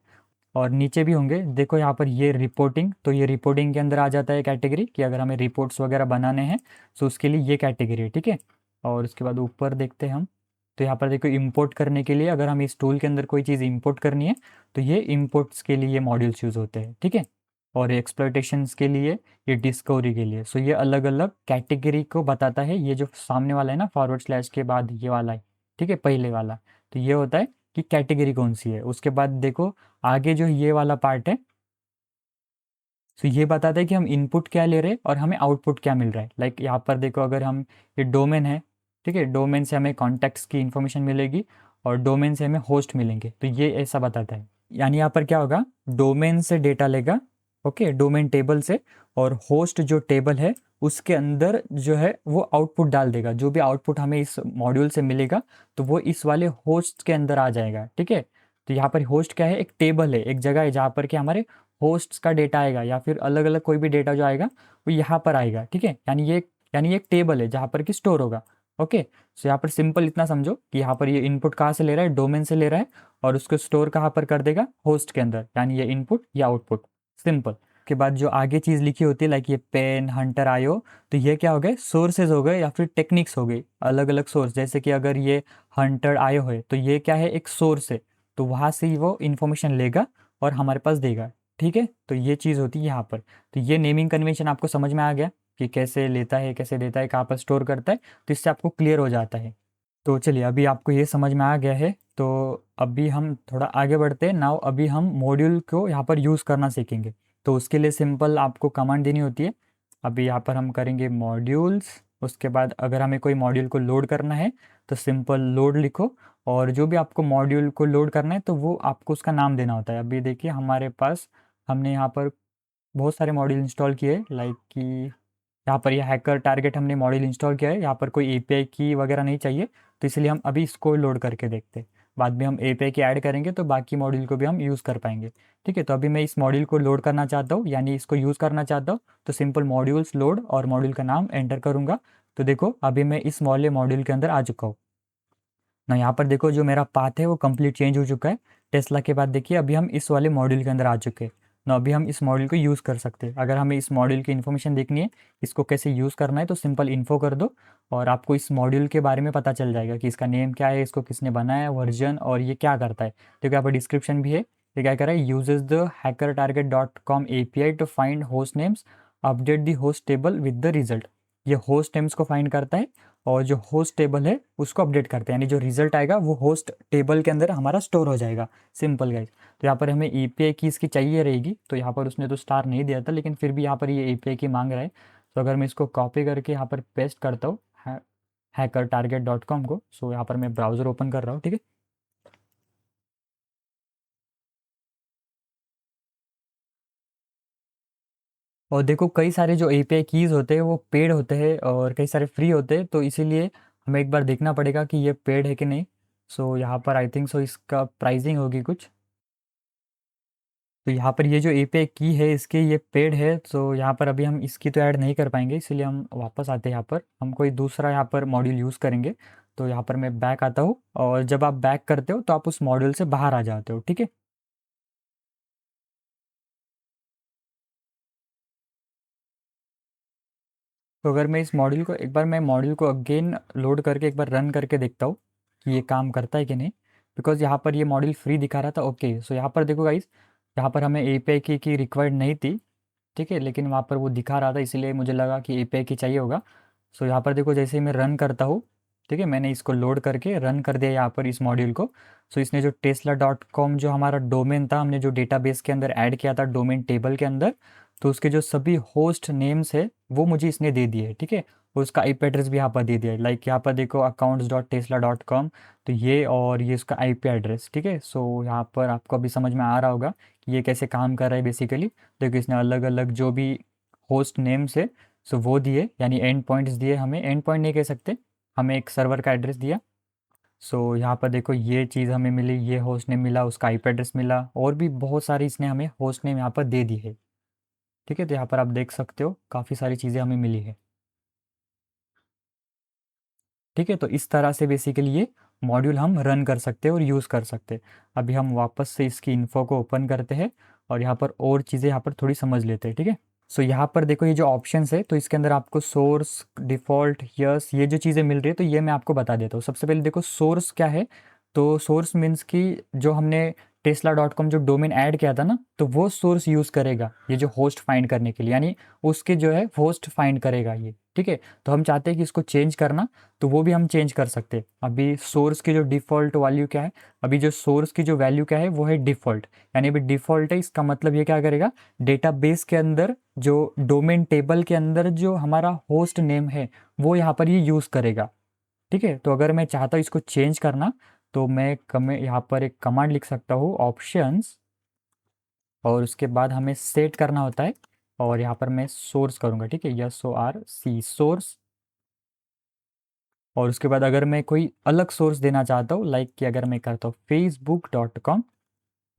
S1: और नीचे भी होंगे, देखो यहाँ पर ये रिपोर्टिंग, तो ये रिपोर्टिंग के अंदर आ जाता है कैटेगरी कि अगर हमें रिपोर्ट्स वगैरह बनाने हैं तो उसके लिए ये कैटेगरी है, ठीक है। और उसके बाद ऊपर देखते हैं हम, तो यहाँ पर देखो इंपोर्ट करने के लिए अगर हम इस टूल के अंदर कोई चीज़ इंपोर्ट करनी है तो ये इंपोर्ट्स के लिए ये मॉड्यूल्स यूज़ होते हैं, ठीक है। और एक्सप्लॉयटेशंस के लिए, ये डिस्कवरी के लिए। सो ये अलग अलग कैटेगरी को बताता है। ये जो सामने वाला है ना फॉरवर्ड स्लैश के बाद ये वाला है, ठीक है, पहले वाला, तो ये होता है कि कैटेगरी कौन सी है। उसके बाद देखो आगे जो ये वाला पार्ट है, तो ये बताता है कि हम इनपुट क्या ले रहे हैं और हमें आउटपुट क्या मिल रहा है। लाइक यहाँ पर देखो अगर हम, ये डोमेन है, ठीक है, डोमेन से हमें कॉन्टैक्ट्स की इन्फॉर्मेशन मिलेगी और डोमेन से हमें होस्ट मिलेंगे, तो ये ऐसा बताता है। यानी यहाँ पर क्या होगा, डोमेन से डेटा लेगा, ओके, डोमेन टेबल से, और होस्ट जो टेबल है उसके अंदर जो है वो आउटपुट डाल देगा। जो भी आउटपुट हमें इस मॉड्यूल से मिलेगा तो वो इस वाले होस्ट के अंदर आ जाएगा, ठीक है। तो यहाँ पर होस्ट क्या है, एक टेबल है, एक जगह है जहाँ पर कि हमारे होस्ट्स का डेटा आएगा या फिर अलग अलग कोई भी डेटा जो आएगा वो यहाँ पर आएगा, ठीक है। यानी ये एक टेबल है जहाँ पर कि स्टोर होगा, ओके। सो यहाँ पर सिंपल इतना समझो कि यहाँ पर ये इनपुट कहाँ से ले रहा है, डोमेन से ले रहा है, और उसको स्टोर कहाँ पर कर देगा, होस्ट के अंदर, यानी ये इनपुट या आउटपुट, सिंपल। के बाद जो आगे चीज़ लिखी होती है लाइक ये पेन हंटर आयो, तो ये क्या हो गए, सोर्सेज हो गए या फिर टेक्निक्स हो गई, अलग अलग सोर्स। जैसे कि अगर ये हंटर आयो है तो ये क्या है, एक सोर्स है, तो वहाँ से ही वो इन्फॉर्मेशन लेगा और हमारे पास देगा, ठीक है। तो ये चीज़ होती है यहाँ पर। तो ये नेमिंग कन्वेंशन आपको समझ में आ गया कि कैसे लेता है, कैसे देता है, कहाँ पर स्टोर करता है, तो इससे आपको क्लियर हो जाता है। तो चलिए अभी आपको ये समझ में आ गया है, तो अभी हम थोड़ा आगे बढ़ते हैं। नाउ अभी हम मॉड्यूल को यहाँ पर यूज़ करना सीखेंगे। तो उसके लिए सिंपल आपको कमांड देनी होती है। अभी यहाँ पर हम करेंगे मॉड्यूल्स, उसके बाद अगर हमें कोई मॉड्यूल को लोड करना है तो सिंपल लोड लिखो, और जो भी आपको मॉड्यूल को लोड करना है तो वो आपको उसका नाम देना होता है। अभी देखिए हमारे पास, हमने यहाँ पर बहुत सारे मॉड्यूल इंस्टॉल किए, लाइक कि यहाँ पर ये हैकर टारगेट हमने मॉड्यूल इंस्टॉल किया है। यहाँ पर कोई एपीआई की वगैरह नहीं चाहिए, तो इसलिए हम अभी इसको लोड करके देखते हैं। बाद में हम एपीआई की ऐड करेंगे तो बाकी मॉड्यूल को भी हम यूज़ कर पाएंगे, ठीक है। तो अभी मैं इस मॉड्यूल को लोड करना चाहता हूँ, यानी इसको यूज़ करना चाहता हूँ, तो सिंपल मॉड्यूल्स लोड और मॉड्यूल का नाम एंटर करूँगा। तो देखो अभी मैं इस वाले मॉड्यूल के अंदर आ चुका हूँ ना। यहाँ पर देखो जो मेरा पाथ है वो कंप्लीट चेंज हो चुका है टेस्ला के बाद। देखिए अभी हम इस वाले मॉड्यूल के अंदर आ चुके हैं ना। अभी हम इस मॉड्यूल को यूज़ कर सकते हैं। अगर हमें इस मॉड्यूल की इन्फॉर्मेशन देखनी है, इसको कैसे यूज़ करना है, तो सिंपल इन्फो कर दो और आपको इस मॉड्यूल के बारे में पता चल जाएगा कि इसका नेम क्या है, इसको किसने बनाया है, वर्जन, और ये क्या करता है। देखो यहाँ पर डिस्क्रिप्शन भी है। ये क्या कर रहा है, uses the hackertarget.com API to find host names, update the host table with the result. ये होस्ट नेम्स को फाइंड करता है और जो होस्ट टेबल है उसको अपडेट करते हैं, यानी जो रिजल्ट आएगा वो होस्ट टेबल के अंदर हमारा स्टोर हो जाएगा, सिंपल गाइज। तो यहाँ पर हमें एपीआई की इसकी चाहिए रहेगी, तो यहाँ पर उसने तो स्टार नहीं दिया था, लेकिन फिर भी यहाँ पर ये एपीआई की मांग रहा है। तो अगर मैं इसको कॉपी करके यहाँ पर पेस्ट करता हूँ hackertarget.com को, सो यहाँ पर मैं ब्राउज़र ओपन कर रहा हूँ, ठीक है। और देखो कई सारे जो एपीआई कीज़ होते हैं वो पेड होते हैं और कई सारे फ्री होते हैं, तो इसीलिए हमें एक बार देखना पड़ेगा कि ये पेड है कि नहीं। सो यहाँ पर आई थिंक सो इसका प्राइसिंग होगी कुछ। तो यहाँ पर ये जो एपीआई की है इसके ये पेड है, तो यहाँ पर अभी हम इसकी तो ऐड नहीं कर पाएंगे, इसीलिए हम वापस आते हैं। यहाँ पर हम कोई दूसरा यहाँ पर मॉड्यूल यूज़ करेंगे। तो यहाँ पर मैं बैक आता हूँ, और जब आप बैक करते हो तो आप उस मॉड्यूल से बाहर आ जाते हो, ठीक है। तो अगर मैं इस मॉड्यूल को एक बार मैं मॉड्यूल को अगेन लोड करके एक बार रन करके देखता हूँ कि ये काम करता है कि नहीं, बिकॉज यहाँ पर ये मॉड्यूल फ्री दिखा रहा था। ओके, सो यहाँ पर देखो गाइस, यहाँ पर हमें एपीआई की रिक्वायर्ड नहीं थी, ठीक है, लेकिन वहाँ पर वो दिखा रहा था, इसीलिए मुझे लगा कि एपीआई की चाहिए होगा। सो यहाँ पर देखो जैसे ही मैं रन करता हूँ, ठीक है, मैंने इसको लोड करके रन कर दिया यहाँ पर इस मॉड्यूल को। सो इसने जो tesla.com जो हमारा डोमेन था, हमने जो डेटाबेस के अंदर ऐड किया था डोमेन टेबल के अंदर, तो उसके जो सभी होस्ट नेम्स है वो मुझे इसने दे दिए, ठीक है। और उसका आईपी एड्रेस भी यहाँ पर दे दिया है, लाइक यहाँ पर देखो accounts.tesla.com, तो ये और ये उसका आईपी एड्रेस, ठीक है। सो यहाँ पर आपको अभी समझ में आ रहा होगा कि ये कैसे काम कर रहा है बेसिकली। देखो इसने अलग अलग जो भी होस्ट नेम्स है सो वो दिए, यानी एंड पॉइंट्स दिए, हमें एंड पॉइंट नहीं कह सकते, हमें एक सर्वर का एड्रेस दिया। सो यहाँ पर देखो ये चीज़ हमें मिली, ये होस्ट नेम मिला, उसका आईपी एड्रेस मिला, और भी बहुत सारी इसने हमें होस्ट नेम यहाँ पर दे दी है, ठीक है। तो यहाँ पर आप देख सकते हो काफ़ी सारी चीज़ें हमें मिली है, ठीक है। तो इस तरह से बेसिकली ये मॉड्यूल हम रन कर सकते हैं और यूज़ कर सकते हैं। अभी हम वापस से इसकी इन्फो को ओपन करते हैं और यहाँ पर और चीज़ें यहाँ पर थोड़ी समझ लेते हैं, ठीक है। सो यहाँ पर देखो ये जो ऑप्शंस है, तो इसके अंदर आपको सोर्स, डिफ़ॉल्ट, यस, ये जो चीज़ें मिल रही है, तो ये मैं आपको बता देता हूँ। सबसे पहले देखो सोर्स क्या है। तो सोर्स मीन्स कि जो हमने tesla.com जो डोमेन ऐड किया था ना, तो वो सोर्स यूज़ करेगा ये जो होस्ट फाइंड करने के लिए, यानी उसके जो है होस्ट फाइंड करेगा ये, ठीक है। तो हम चाहते हैं कि इसको चेंज करना, तो वो भी हम चेंज कर सकते हैं। अभी सोर्स की जो डिफ़ॉल्ट वैल्यू क्या है, अभी जो सोर्स की जो वैल्यू क्या है वो है डिफ़ॉल्ट, यानी अभी डिफ़ॉल्ट है, इसका मतलब ये क्या करेगा, डेटाबेस के अंदर जो डोमेन टेबल के अंदर जो हमारा होस्ट नेम है वो यहाँ पर ये यूज़ करेगा, ठीक है। तो अगर मैं चाहता हूँ इसको चेंज करना, तो मैं यहाँ पर एक कमांड लिख सकता हूँ, ऑप्शंस, और उसके बाद हमें सेट करना होता है, और यहाँ पर मैं सोर्स करूँगा, ठीक है, SORC सोर्स। और उसके बाद अगर मैं कोई अलग सोर्स देना चाहता हूँ, लाइक कि अगर मैं करता हूँ facebook.com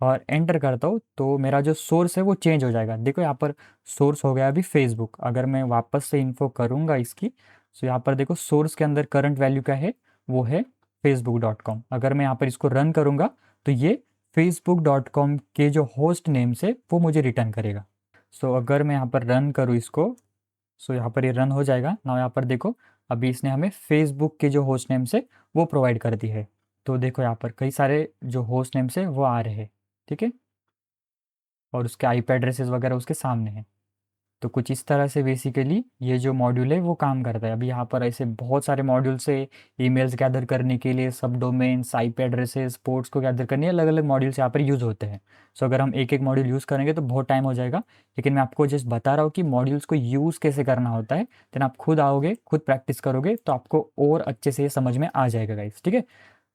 S1: और एंटर करता हूँ, तो मेरा जो सोर्स है वो चेंज हो जाएगा। देखो यहाँ पर सोर्स हो गया अभी फेसबुक। अगर मैं वापस से इन्फो करूँगा इसकी, तो यहाँ पर देखो सोर्स के अंदर करंट वैल्यू क्या है, वो है facebook.com। अगर मैं यहाँ पर इसको रन करूँगा, तो ये facebook.com के जो होस्ट नेम से वो मुझे रिटर्न करेगा। सो अगर मैं यहाँ पर रन करूँ इसको, सो यहाँ पर ये रन हो जाएगा ना। यहाँ पर देखो अभी इसने हमें फेसबुक के जो होस्ट नेम से वो प्रोवाइड कर दी है। तो देखो यहाँ पर कई सारे जो होस्ट नेम्स है वो आ रहे हैं, ठीक है, और उसके आईपी एड्रेसेस वगैरह उसके सामने हैं। तो कुछ इस तरह से बेसिकली ये जो मॉड्यूल है वो काम करता है। अभी यहाँ पर ऐसे बहुत सारे मॉड्यूल्स है, ईमेल्स गैदर करने के लिए, सब डोमेन्स, आईपी एड्रेसेस, पोर्ट्स को गैदर करने, अलग अलग मॉड्यूल्स यहाँ पर यूज़ होते हैं। सो अगर हम एक एक मॉड्यूल यूज़ करेंगे तो बहुत टाइम हो जाएगा, लेकिन मैं आपको जस्ट बता रहा हूँ कि मॉड्यूल्स को यूज़ कैसे करना होता है। देन आप खुद आओगे, खुद प्रैक्टिस करोगे, तो आपको और अच्छे से ये समझ में आ जाएगा गाइस, ठीक है।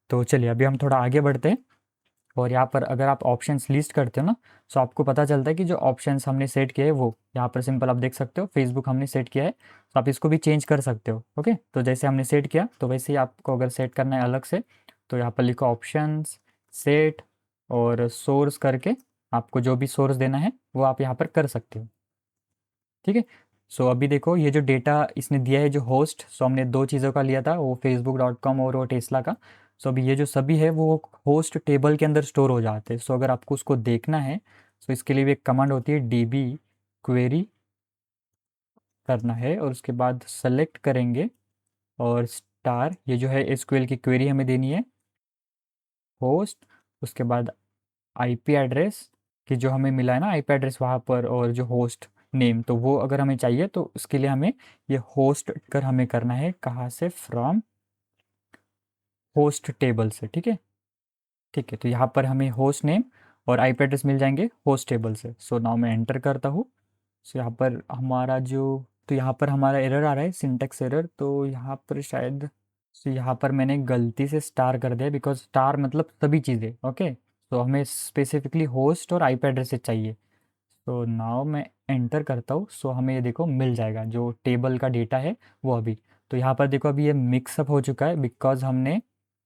S1: तो चलिए अभी हम थोड़ा आगे बढ़ते हैं, और यहाँ पर अगर आप ऑप्शंस लिस्ट करते हो ना, तो आपको पता चलता है कि जो ऑप्शंस हमने सेट किए हैं वो यहाँ पर सिंपल आप देख सकते हो, फेसबुक हमने सेट किया है, तो आप इसको भी चेंज कर सकते हो। ओके, तो जैसे हमने सेट किया तो वैसे ही आपको अगर सेट करना है अलग से, तो यहाँ पर लिखो ऑप्शंस, सेट, और सोर्स करके आपको जो भी सोर्स देना है वो आप यहाँ पर कर सकते हो, ठीक है। सो अभी देखो ये जो डेटा इसने दिया है जो होस्ट, सो हमने दो चीज़ों का लिया था, वो facebook.com और वो टेस्ला का। सो अभी ये जो सभी है वो होस्ट टेबल के अंदर स्टोर हो जाते हैं। सो अगर आपको उसको देखना है, सो इसके लिए भी एक कमांड होती है, db क्वेरी करना है, और उसके बाद सेलेक्ट करेंगे, और स्टार, ये जो है एसक्यूएल की क्वेरी हमें देनी है, होस्ट, उसके बाद आईपी एड्रेस कि जो हमें मिला है ना आईपी एड्रेस वहाँ पर, और जो होस्ट नेम, तो वो अगर हमें चाहिए तो उसके लिए हमें ये होस्ट कर हमें करना है, कहाँ से, फ्रॉम होस्ट टेबल से, ठीक है। ठीक है, तो यहाँ पर हमें होस्ट नेम और आईपी एड्रेस मिल जाएंगे होस्ट टेबल से। सो नाउ मैं एंटर करता हूँ। सो यहाँ पर हमारा जो, तो यहाँ पर हमारा एरर आ रहा है, सिंटेक्स एरर, तो यहाँ पर शायद, सो यहाँ पर मैंने गलती से स्टार कर दिया, बिकॉज स्टार मतलब सभी चीज़ें। ओके, तो हमें स्पेसिफिकली होस्ट और आईपी एड्रेस चाहिए। तो नाउ मैं एंटर करता हूँ सो हमें ये देखो मिल जाएगा जो टेबल का डेटा है वो अभी। तो यहाँ पर देखो अभी ये मिक्सअप हो चुका है बिकॉज़ हमने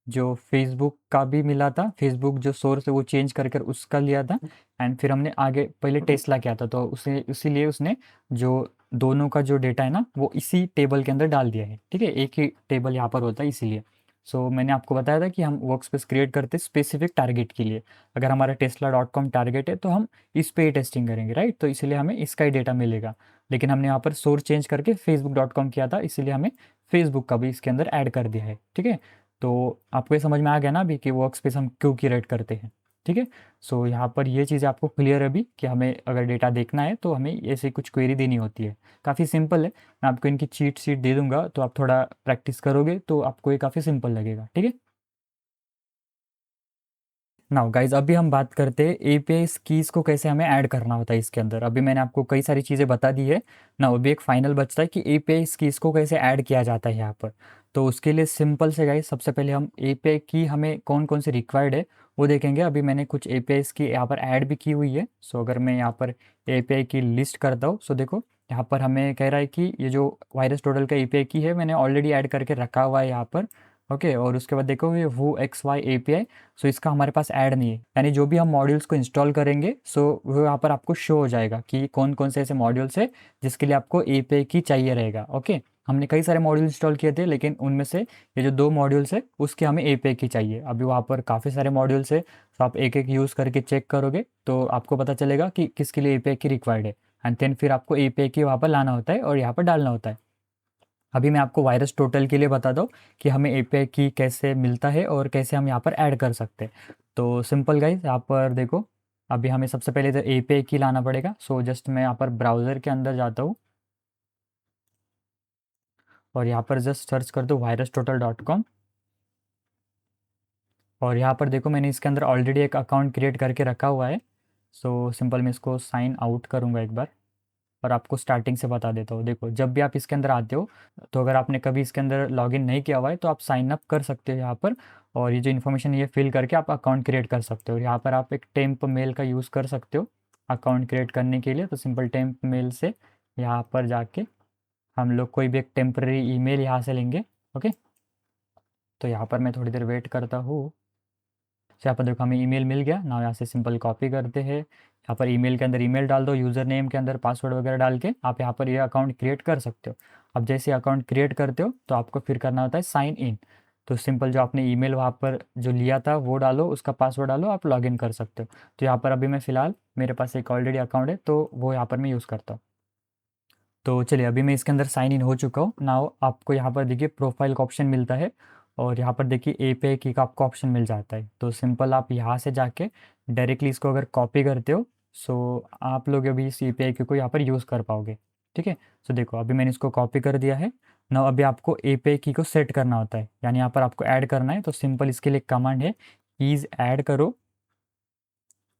S1: जो फेसबुक का भी मिला था, फेसबुक जो सोर्स है वो चेंज कर कर उसका लिया था एंड फिर हमने आगे पहले टेस्ला किया था, तो उसे इसीलिए उसने जो दोनों का जो डेटा है ना वो इसी टेबल के अंदर डाल दिया है। ठीक है, एक ही टेबल यहाँ पर होता है इसीलिए। सो मैंने आपको बताया था कि हम वर्कस्पेस क्रिएट करते हैं स्पेसिफिक टारगेट के लिए। अगर हमारा tesla.com टारगेट है तो हम इस पे ही टेस्टिंग करेंगे, राइट? तो इसीलिए हमें इसका ही डेटा मिलेगा। लेकिन हमने यहाँ पर सोर्स चेंज करके facebook.com किया था, इसीलिए हमें फेसबुक का भी इसके अंदर ऐड कर दिया है। ठीक है, तो आपको ये समझ में आ गया ना अभी कि वर्क स्पेस हम क्यों क्रिएट करते हैं। ठीक है, सो यहाँ पर ये चीज़ें आपको क्लियर है अभी कि हमें अगर डेटा देखना है तो हमें ऐसे कुछ क्वेरी देनी होती है। काफ़ी सिंपल है, मैं आपको इनकी चीट शीट दे दूंगा तो आप थोड़ा प्रैक्टिस करोगे तो आपको ये काफ़ी सिंपल लगेगा। ठीक है, नाउ गाइज अभी हम बात करते हैं एपीआई कीज़ को कैसे हमें ऐड करना होता है इसके अंदर। अभी मैंने आपको कई सारी चीज़ें बता दी है ना, अभी एक फाइनल बचता है कि एपीआई कीज़ को कैसे ऐड किया जाता है यहाँ पर। तो उसके लिए सिंपल से गाइज सबसे पहले हम एपीआई की हमें कौन कौन से रिक्वायर्ड है वो देखेंगे। अभी मैंने कुछ एपीआई की यहाँ पर ऐड भी की हुई है। सो अगर मैं यहाँ पर एपीआई की लिस्ट करता हूँ, सो देखो यहाँ पर हमें कह रहा है कि ये जो वायरस टोटल का एपीआई की है मैंने ऑलरेडी ऐड करके रखा हुआ है यहाँ पर। ओके, और उसके बाद देखो ये वो एक्स वाई एपीआई, सो इसका हमारे पास ऐड नहीं है, यानी जो भी हम मॉड्यूल्स को इंस्टॉल करेंगे सो वो यहाँ पर आपको शो हो जाएगा कि कौन कौन से ऐसे मॉड्यूल्स है जिसके लिए आपको एपीआई की चाहिए रहेगा। ओके, हमने कई सारे मॉड्यूल इंस्टॉल किए थे लेकिन उनमें से ये जो 2 मॉड्यूल्स है उसके हमें एपीआई की चाहिए। अभी वहाँ पर काफ़ी सारे मॉड्यूल्स है, तो आप एक एक यूज़ करके चेक करोगे तो आपको पता चलेगा कि किसके लिए एपीआई की रिक्वायर्ड है एंड देन फिर आपको एपीआई की वहाँ पर लाना होता है और यहाँ पर डालना होता है। अभी मैं आपको वायरस टोटल के लिए बता दूँ कि हमें एपीआई की कैसे मिलता है और कैसे हम यहाँ पर ऐड कर सकते हैं। तो सिंपल गाइस यहाँ पर देखो, अभी हमें सबसे पहले तो एपीआई की लाना पड़ेगा। सो जस्ट मैं यहाँ पर ब्राउज़र के अंदर जाता हूँ और यहाँ पर जस्ट सर्च कर दो virustotal.com और यहाँ पर देखो मैंने इसके अंदर ऑलरेडी एक अकाउंट क्रिएट करके रखा हुआ है। सो सिंपल मैं इसको साइन आउट करूँगा एक बार और आपको स्टार्टिंग से बता देता हूँ। देखो जब भी आप इसके अंदर आते हो तो अगर आपने कभी इसके अंदर लॉगिन नहीं किया हुआ है तो आप साइन अप कर सकते हो यहाँ पर, और ये जो इन्फॉर्मेशन ये फिल करके आप अकाउंट क्रिएट कर सकते हो। यहाँ पर आप एक टेम्प मेल का यूज़ कर सकते हो अकाउंट क्रिएट करने के लिए। तो सिंपल टेम्प मेल से यहाँ पर जाके हम लोग कोई भी एक टेम्पररी ईमेल यहाँ से लेंगे। ओके, तो यहाँ पर मैं थोड़ी देर वेट करता हूँ। तो यहाँ पर देखो हमें ईमेल मिल गया ना, यहाँ से सिंपल कॉपी करते हैं, यहाँ पर ईमेल के अंदर ईमेल डाल दो, यूज़र नेम के अंदर पासवर्ड वगैरह डाल के आप यहाँ पर ये अकाउंट क्रिएट कर सकते हो। अब जैसे अकाउंट क्रिएट करते हो तो आपको फिर करना होता है साइन इन। तो सिंपल जो आपने ईमेल वहाँ पर जो लिया था वो डालो, उसका पासवर्ड डालो, आप लॉगिन कर सकते हो। तो यहाँ पर अभी मैं फ़िलहाल मेरे पास एक ऑलरेडी अकाउंट है तो वो यहाँ पर मैं यूज़ करता हूँ। तो चलिए अभी मैं इसके अंदर साइन इन हो चुका हूँ। नाउ आपको यहाँ पर देखिए प्रोफाइल का ऑप्शन मिलता है और यहाँ पर देखिए एपीआई की का आपको ऑप्शन मिल जाता है। तो सिंपल आप यहाँ से जाके डायरेक्टली इसको अगर कॉपी करते हो सो आप लोग अभी इस एपीआई की को यहाँ पर यूज़ कर पाओगे। ठीक है, सो देखो अभी मैंने इसको कॉपी कर दिया है। नाउ अभी आपको एपीआई की को सेट करना होता है, यानी यहाँ पर आपको ऐड करना है। तो सिंपल इसके लिए कमांड है कीज़ ऐड करो,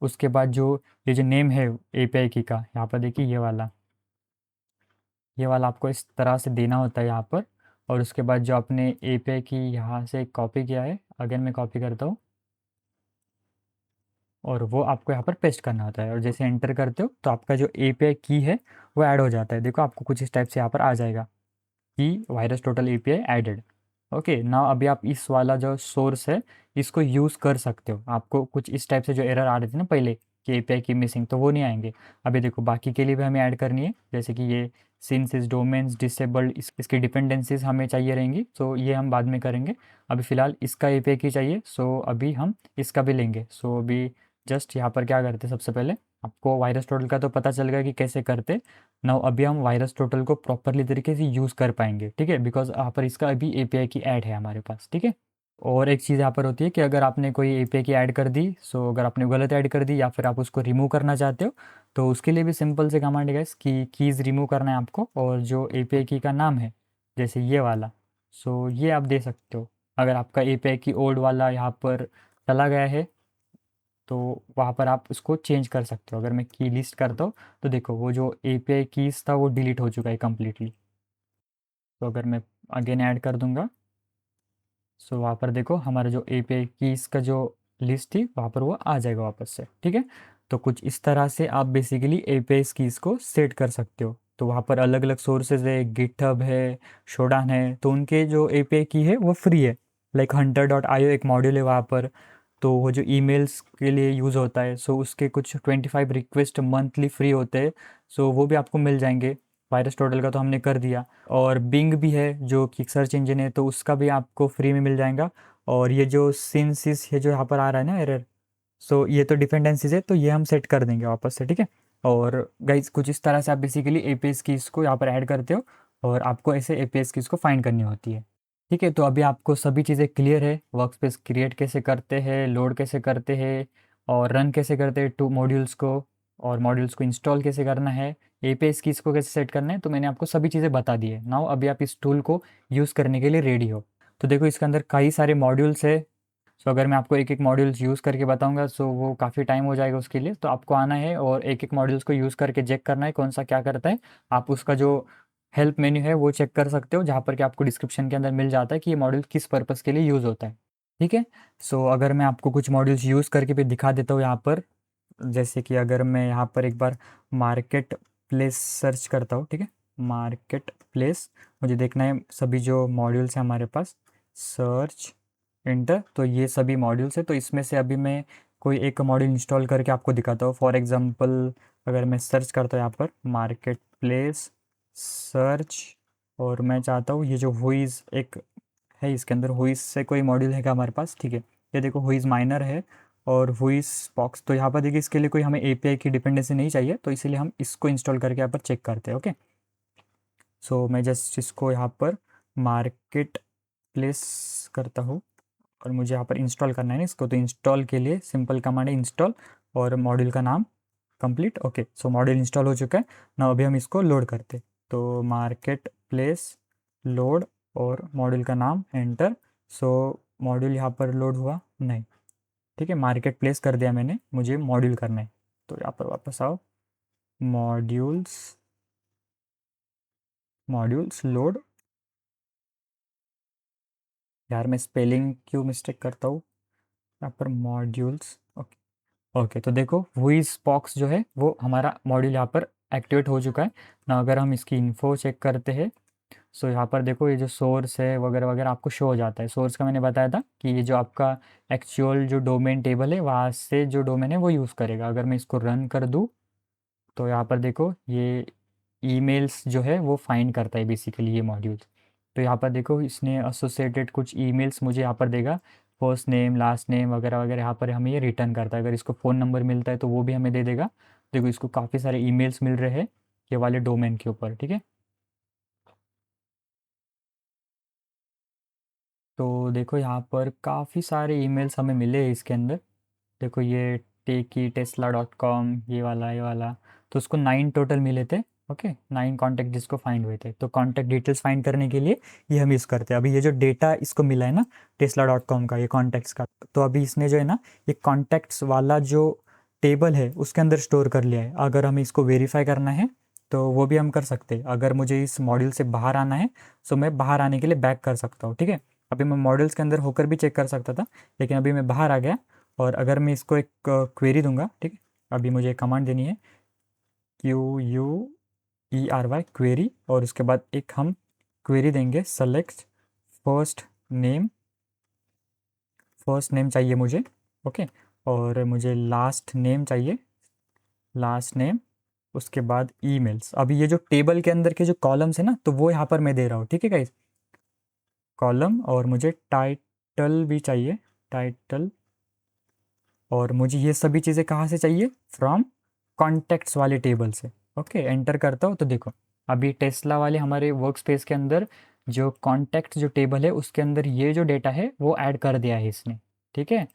S1: उसके बाद जो ये जो नेम है एपीआई की का यहाँ पर देखिए ये वाला आपको इस तरह से देना होता है यहाँ पर। और उसके बाद जो आपने एपीआई की यहाँ से कॉपी किया है, अगेन मैं कॉपी करता हूँ और वो आपको यहाँ पर पेस्ट करना होता है और जैसे एंटर करते हो तो आपका जो एपीआई की है वो ऐड हो जाता है। देखो आपको कुछ इस टाइप से यहाँ पर आ जाएगा कि virus total API added. Okay, ना अभी आप इस वाला जो सोर्स है इसको यूज़ कर सकते हो। आपको कुछ इस टाइप से जो एरर आ रहे थे ना पहले कि एपीआई की मिसिंग, तो वो नहीं आएंगे। अभी देखो बाकी के लिए भी हमें ऐड करनी है, जैसे कि ये सिंस इस डोमेन्स डिसेबल्ड इसकी डिपेंडेंसीज हमें चाहिए रहेंगी, तो ये हम बाद में करेंगे। अभी फ़िलहाल इसका एपीआई की चाहिए, सो अभी हम इसका भी लेंगे। सो अभी जस्ट यहाँ पर क्या करते हैं, सबसे पहले आपको वायरस टोटल का तो पता चल गया कि कैसे करते। नाउ अभी हम वायरस टोटल को प्रॉपरली तरीके से यूज़ कर पाएंगे। ठीक है, बिकॉज यहाँ पर इसका अभी एपीआई की ऐड है हमारे पास। ठीक है, और एक चीज़ यहाँ पर होती है कि अगर आपने कोई एपीआई की ऐड कर दी, सो अगर आपने गलत ऐड कर दी या फिर आप उसको रिमूव करना चाहते हो तो उसके लिए भी सिंपल से कमांड है गाइस कि कीज़ रिमूव करना है आपको, और जो एपीआई की का नाम है जैसे ये वाला, सो ये आप दे सकते हो। अगर आपका एपीआई की ओल्ड वाला यहाँ पर चला गया है तो वहाँ पर आप उसको चेंज कर सकते हो। अगर मैं की लिस्ट करता हूँ तो देखो वो जो एपीआई कीज़ था वो डिलीट हो चुका है कम्प्लीटली। तो अगर मैं अगेन ऐड कर दूंगा सो वहाँ पर देखो हमारा जो एपीआई कीज़ का जो लिस्ट थी वहाँ पर वो आ जाएगा वापस से। ठीक है, तो कुछ इस तरह से आप बेसिकली एपीआई कीज़ को सेट कर सकते हो। तो वहाँ पर अलग अलग सोर्सेज है, गिटहब है, शोडान है, तो उनके जो एपीआई की है वो फ्री है। लाइक hunter.io एक मॉड्यूल है वहाँ पर, तो वो जो ईमेल्स के लिए यूज़ होता है, सो उसके कुछ 25 रिक्वेस्ट मंथली फ्री होते हैं, सो वो भी आपको मिल जाएंगे। वायरस टोटल का तो हमने कर दिया। और बिंग भी है जो कि सर्च इंजन है, तो उसका भी आपको फ्री में मिल जाएगा। और ये जो सिंसिस है जो यहाँ पर आ रहा है ना एरर, सो ये तो डिपेंडेंसीज है, तो ये हम सेट कर देंगे वापस से, ठीक है। और गाइज कुछ इस तरह से आप बेसिकली एपीएस कीज़ को यहाँ पर ऐड करते हो और आपको ऐसे एपीएस कीज़ को फाइंड करनी होती है, ठीक है। तो अभी आपको सभी चीज़ें क्लियर है, वर्कस्पेस क्रिएट कैसे करते हैं, लोड कैसे करते हैं और रन कैसे करते हैं टू मॉड्यूल्स को, और मॉड्यूल्स को इंस्टॉल कैसे करना है, एपीएस कीज़ को कैसे सेट करना है, तो मैंने आपको सभी चीज़ें बता दी है। नाउ अभी आप इस टूल को यूज़ करने के लिए रेडी हो। तो देखो इसके अंदर कई सारे मॉड्यूल्स है। सो अगर मैं आपको एक एक मॉड्यूल्स यूज़ करके बताऊंगा सो वो काफ़ी टाइम हो जाएगा उसके लिए, तो आपको आना है और एक एक मॉड्यूल्स को यूज़ करके चेक करना है कौन सा क्या करता है। आप उसका जो हेल्प मेन्यू है वो चेक कर सकते हो, जहाँ पर कि आपको डिस्क्रिप्शन के अंदर मिल जाता है कि ये मॉड्यूल किस पर्पज़ के लिए यूज़ होता है, ठीक है। सो अगर मैं आपको कुछ मॉड्यूल्स यूज़ करके भी दिखा देता हूँ यहाँ पर, जैसे कि अगर मैं यहाँ पर एक बार मार्केट प्लेस सर्च करता हूँ, ठीक है। मार्केट प्लेस मुझे देखना है सभी जो मॉड्यूल्स हैं हमारे पास, सर्च इंटर, तो ये सभी मॉड्यूल्स है। तो इसमें से अभी मैं कोई एक मॉड्यूल इंस्टॉल करके आपको दिखाता हूँ। फॉर एग्जांपल अगर मैं सर्च करता हूँ यहाँ पर मार्केट प्लेस सर्च, और मैं चाहता हूँ ये जो हुईज़ एक है इसके अंदर हुईज़ से कोई मॉड्यूल है क्या हमारे पास, ठीक है। ये देखो हुईज़ माइनर है और हुईज़ बॉक्स, तो यहाँ पर देखिए इसके लिए कोई हमें एपीआई की डिपेंडेंसी नहीं चाहिए, तो इसीलिए हम इसको इंस्टॉल करके यहाँ पर चेक करते हैं, ओके। सो मैं जस्ट इसको यहाँ पर मार्केट प्लेस करता हूँ और मुझे यहाँ पर इंस्टॉल करना है ना इसको, तो इंस्टॉल के लिए सिंपल कमांड है इंस्टॉल और मॉड्यूल का नाम कंप्लीट, ओके। सो मॉड्यूल इंस्टॉल हो चुका है ना। अभी हम इसको लोड करते, तो मार्केट प्लेस लोड और मॉड्यूल का नाम एंटर। सो मॉड्यूल यहाँ पर लोड हुआ नहीं, ठीक है। मार्केट प्लेस कर दिया मैंने, मुझे मॉड्यूल करना है, तो यहाँ पर वापस आओ, मॉड्यूल्स, मॉड्यूल्स लोड। यार मैं स्पेलिंग क्यों मिस्टेक करता हूँ, यहाँ पर मॉड्यूल्स, ओके। ओके तो देखो हुईज बॉक्स जो है वो हमारा मॉड्यूल यहाँ पर एक्टिवेट हो चुका है ना। अगर हम इसकी इन्फो चेक करते हैं, सो यहाँ पर देखो ये जो सोर्स है वगैरह वगैरह आपको शो हो जाता है। सोर्स का मैंने बताया था कि ये जो आपका एक्चुअल जो डोमेन टेबल है वहाँ से जो डोमेन है वो यूज़ करेगा। अगर मैं इसको रन कर दूँ तो यहाँ पर देखो ये ईमेल्स जो है वो फाइंड करता है बेसिकली ये मॉड्यूल। तो यहाँ पर देखो इसने एसोसिएटेड कुछ ईमेल्स मुझे यहाँ पर देगा, फर्स्ट नेम लास्ट नेम वगैरह वगैरह, यहाँ पर हमें ये रिटर्न करता है। अगर इसको फ़ोन नंबर मिलता है तो वो भी हमें दे देगा। देखो इसको काफ़ी सारे ईमेल्स मिल रहे हैं ये वाले डोमेन के ऊपर, ठीक है। तो देखो यहाँ पर काफ़ी सारे ईमेल्स हमें मिले हैं इसके अंदर। देखो ये टेकी टेस्ला.com ये वाला, तो उसको 9 टोटल मिले थे, ओके। 9 कॉन्टैक्ट जिसको फाइंड हुए थे, तो कॉन्टैक्ट डिटेल्स फाइंड करने के लिए ये हम यूज़ करते हैं। अभी ये जो डेटा इसको मिला है ना टेस्ला.com का, ये कॉन्टैक्ट्स का, तो अभी इसने जो है ना ये कॉन्टैक्ट्स वाला जो टेबल है उसके अंदर स्टोर कर लिया है। अगर हमें इसको वेरीफाई करना है तो वो भी हम कर सकते हैं। अगर मुझे इस मॉड्यूल से बाहर आना है तो मैं बाहर आने के लिए बैक कर सकता हूँ, ठीक है। अभी मैं मॉड्यूल्स के अंदर होकर भी चेक कर सकता था, लेकिन अभी मैं बाहर आ गया। और अगर मैं इसको एक क्वेरी दूंगा, ठीक है, अभी मुझे कमांड देनी है QUERY क्वेरी, और उसके बाद एक हम क्वेरी देंगे select first name, first name चाहिए मुझे, ओके। और मुझे लास्ट नेम चाहिए, लास्ट नेम, उसके बाद ईमेल्स। अभी ये जो टेबल के अंदर के जो कॉलम्स है ना तो वो यहाँ पर मैं दे रहा हूँ, ठीक है गाइस, कॉलम। और मुझे टाइटल भी चाहिए, टाइटल। और मुझे ये सभी चीज़ें कहाँ से चाहिए, फ्रॉम कॉन्टैक्ट्स वाले टेबल से, ओके। एंटर करता हूँ तो देखो अभी टेस्ला वाले हमारे वर्क स्पेस के अंदर जो कॉन्टैक्ट जो टेबल है उसके अंदर ये जो डेटा है वो ऐड कर दिया है इसने, ठीक है।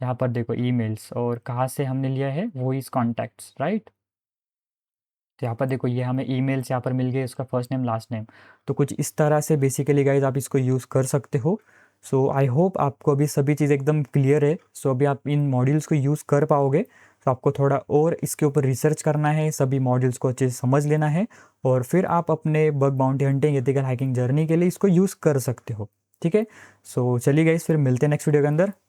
S1: यहाँ पर देखो ईमेल्स, और कहाँ से हमने लिया है, वो इस कॉन्टैक्ट्स, राइट। तो यहाँ पर देखो ये हमें ईमेल्स यहाँ पर मिल गए, इसका फर्स्ट नेम लास्ट नेम। तो कुछ इस तरह से बेसिकली गाइज आप इसको यूज़ कर सकते हो। सो आई होप आपको अभी सभी चीज़ एकदम क्लियर है। सो अभी आप इन मॉड्यूल्स को यूज़ कर पाओगे, तो आपको थोड़ा और इसके ऊपर रिसर्च करना है, सभी मॉड्यूल्स को अच्छे से समझ लेना है, और फिर आप अपने bug bounty hunting ethical hacking journey के लिए इसको यूज़ कर सकते हो, ठीक है। सो चलिए गाइज फिर मिलते हैं नेक्स्ट वीडियो के अंदर।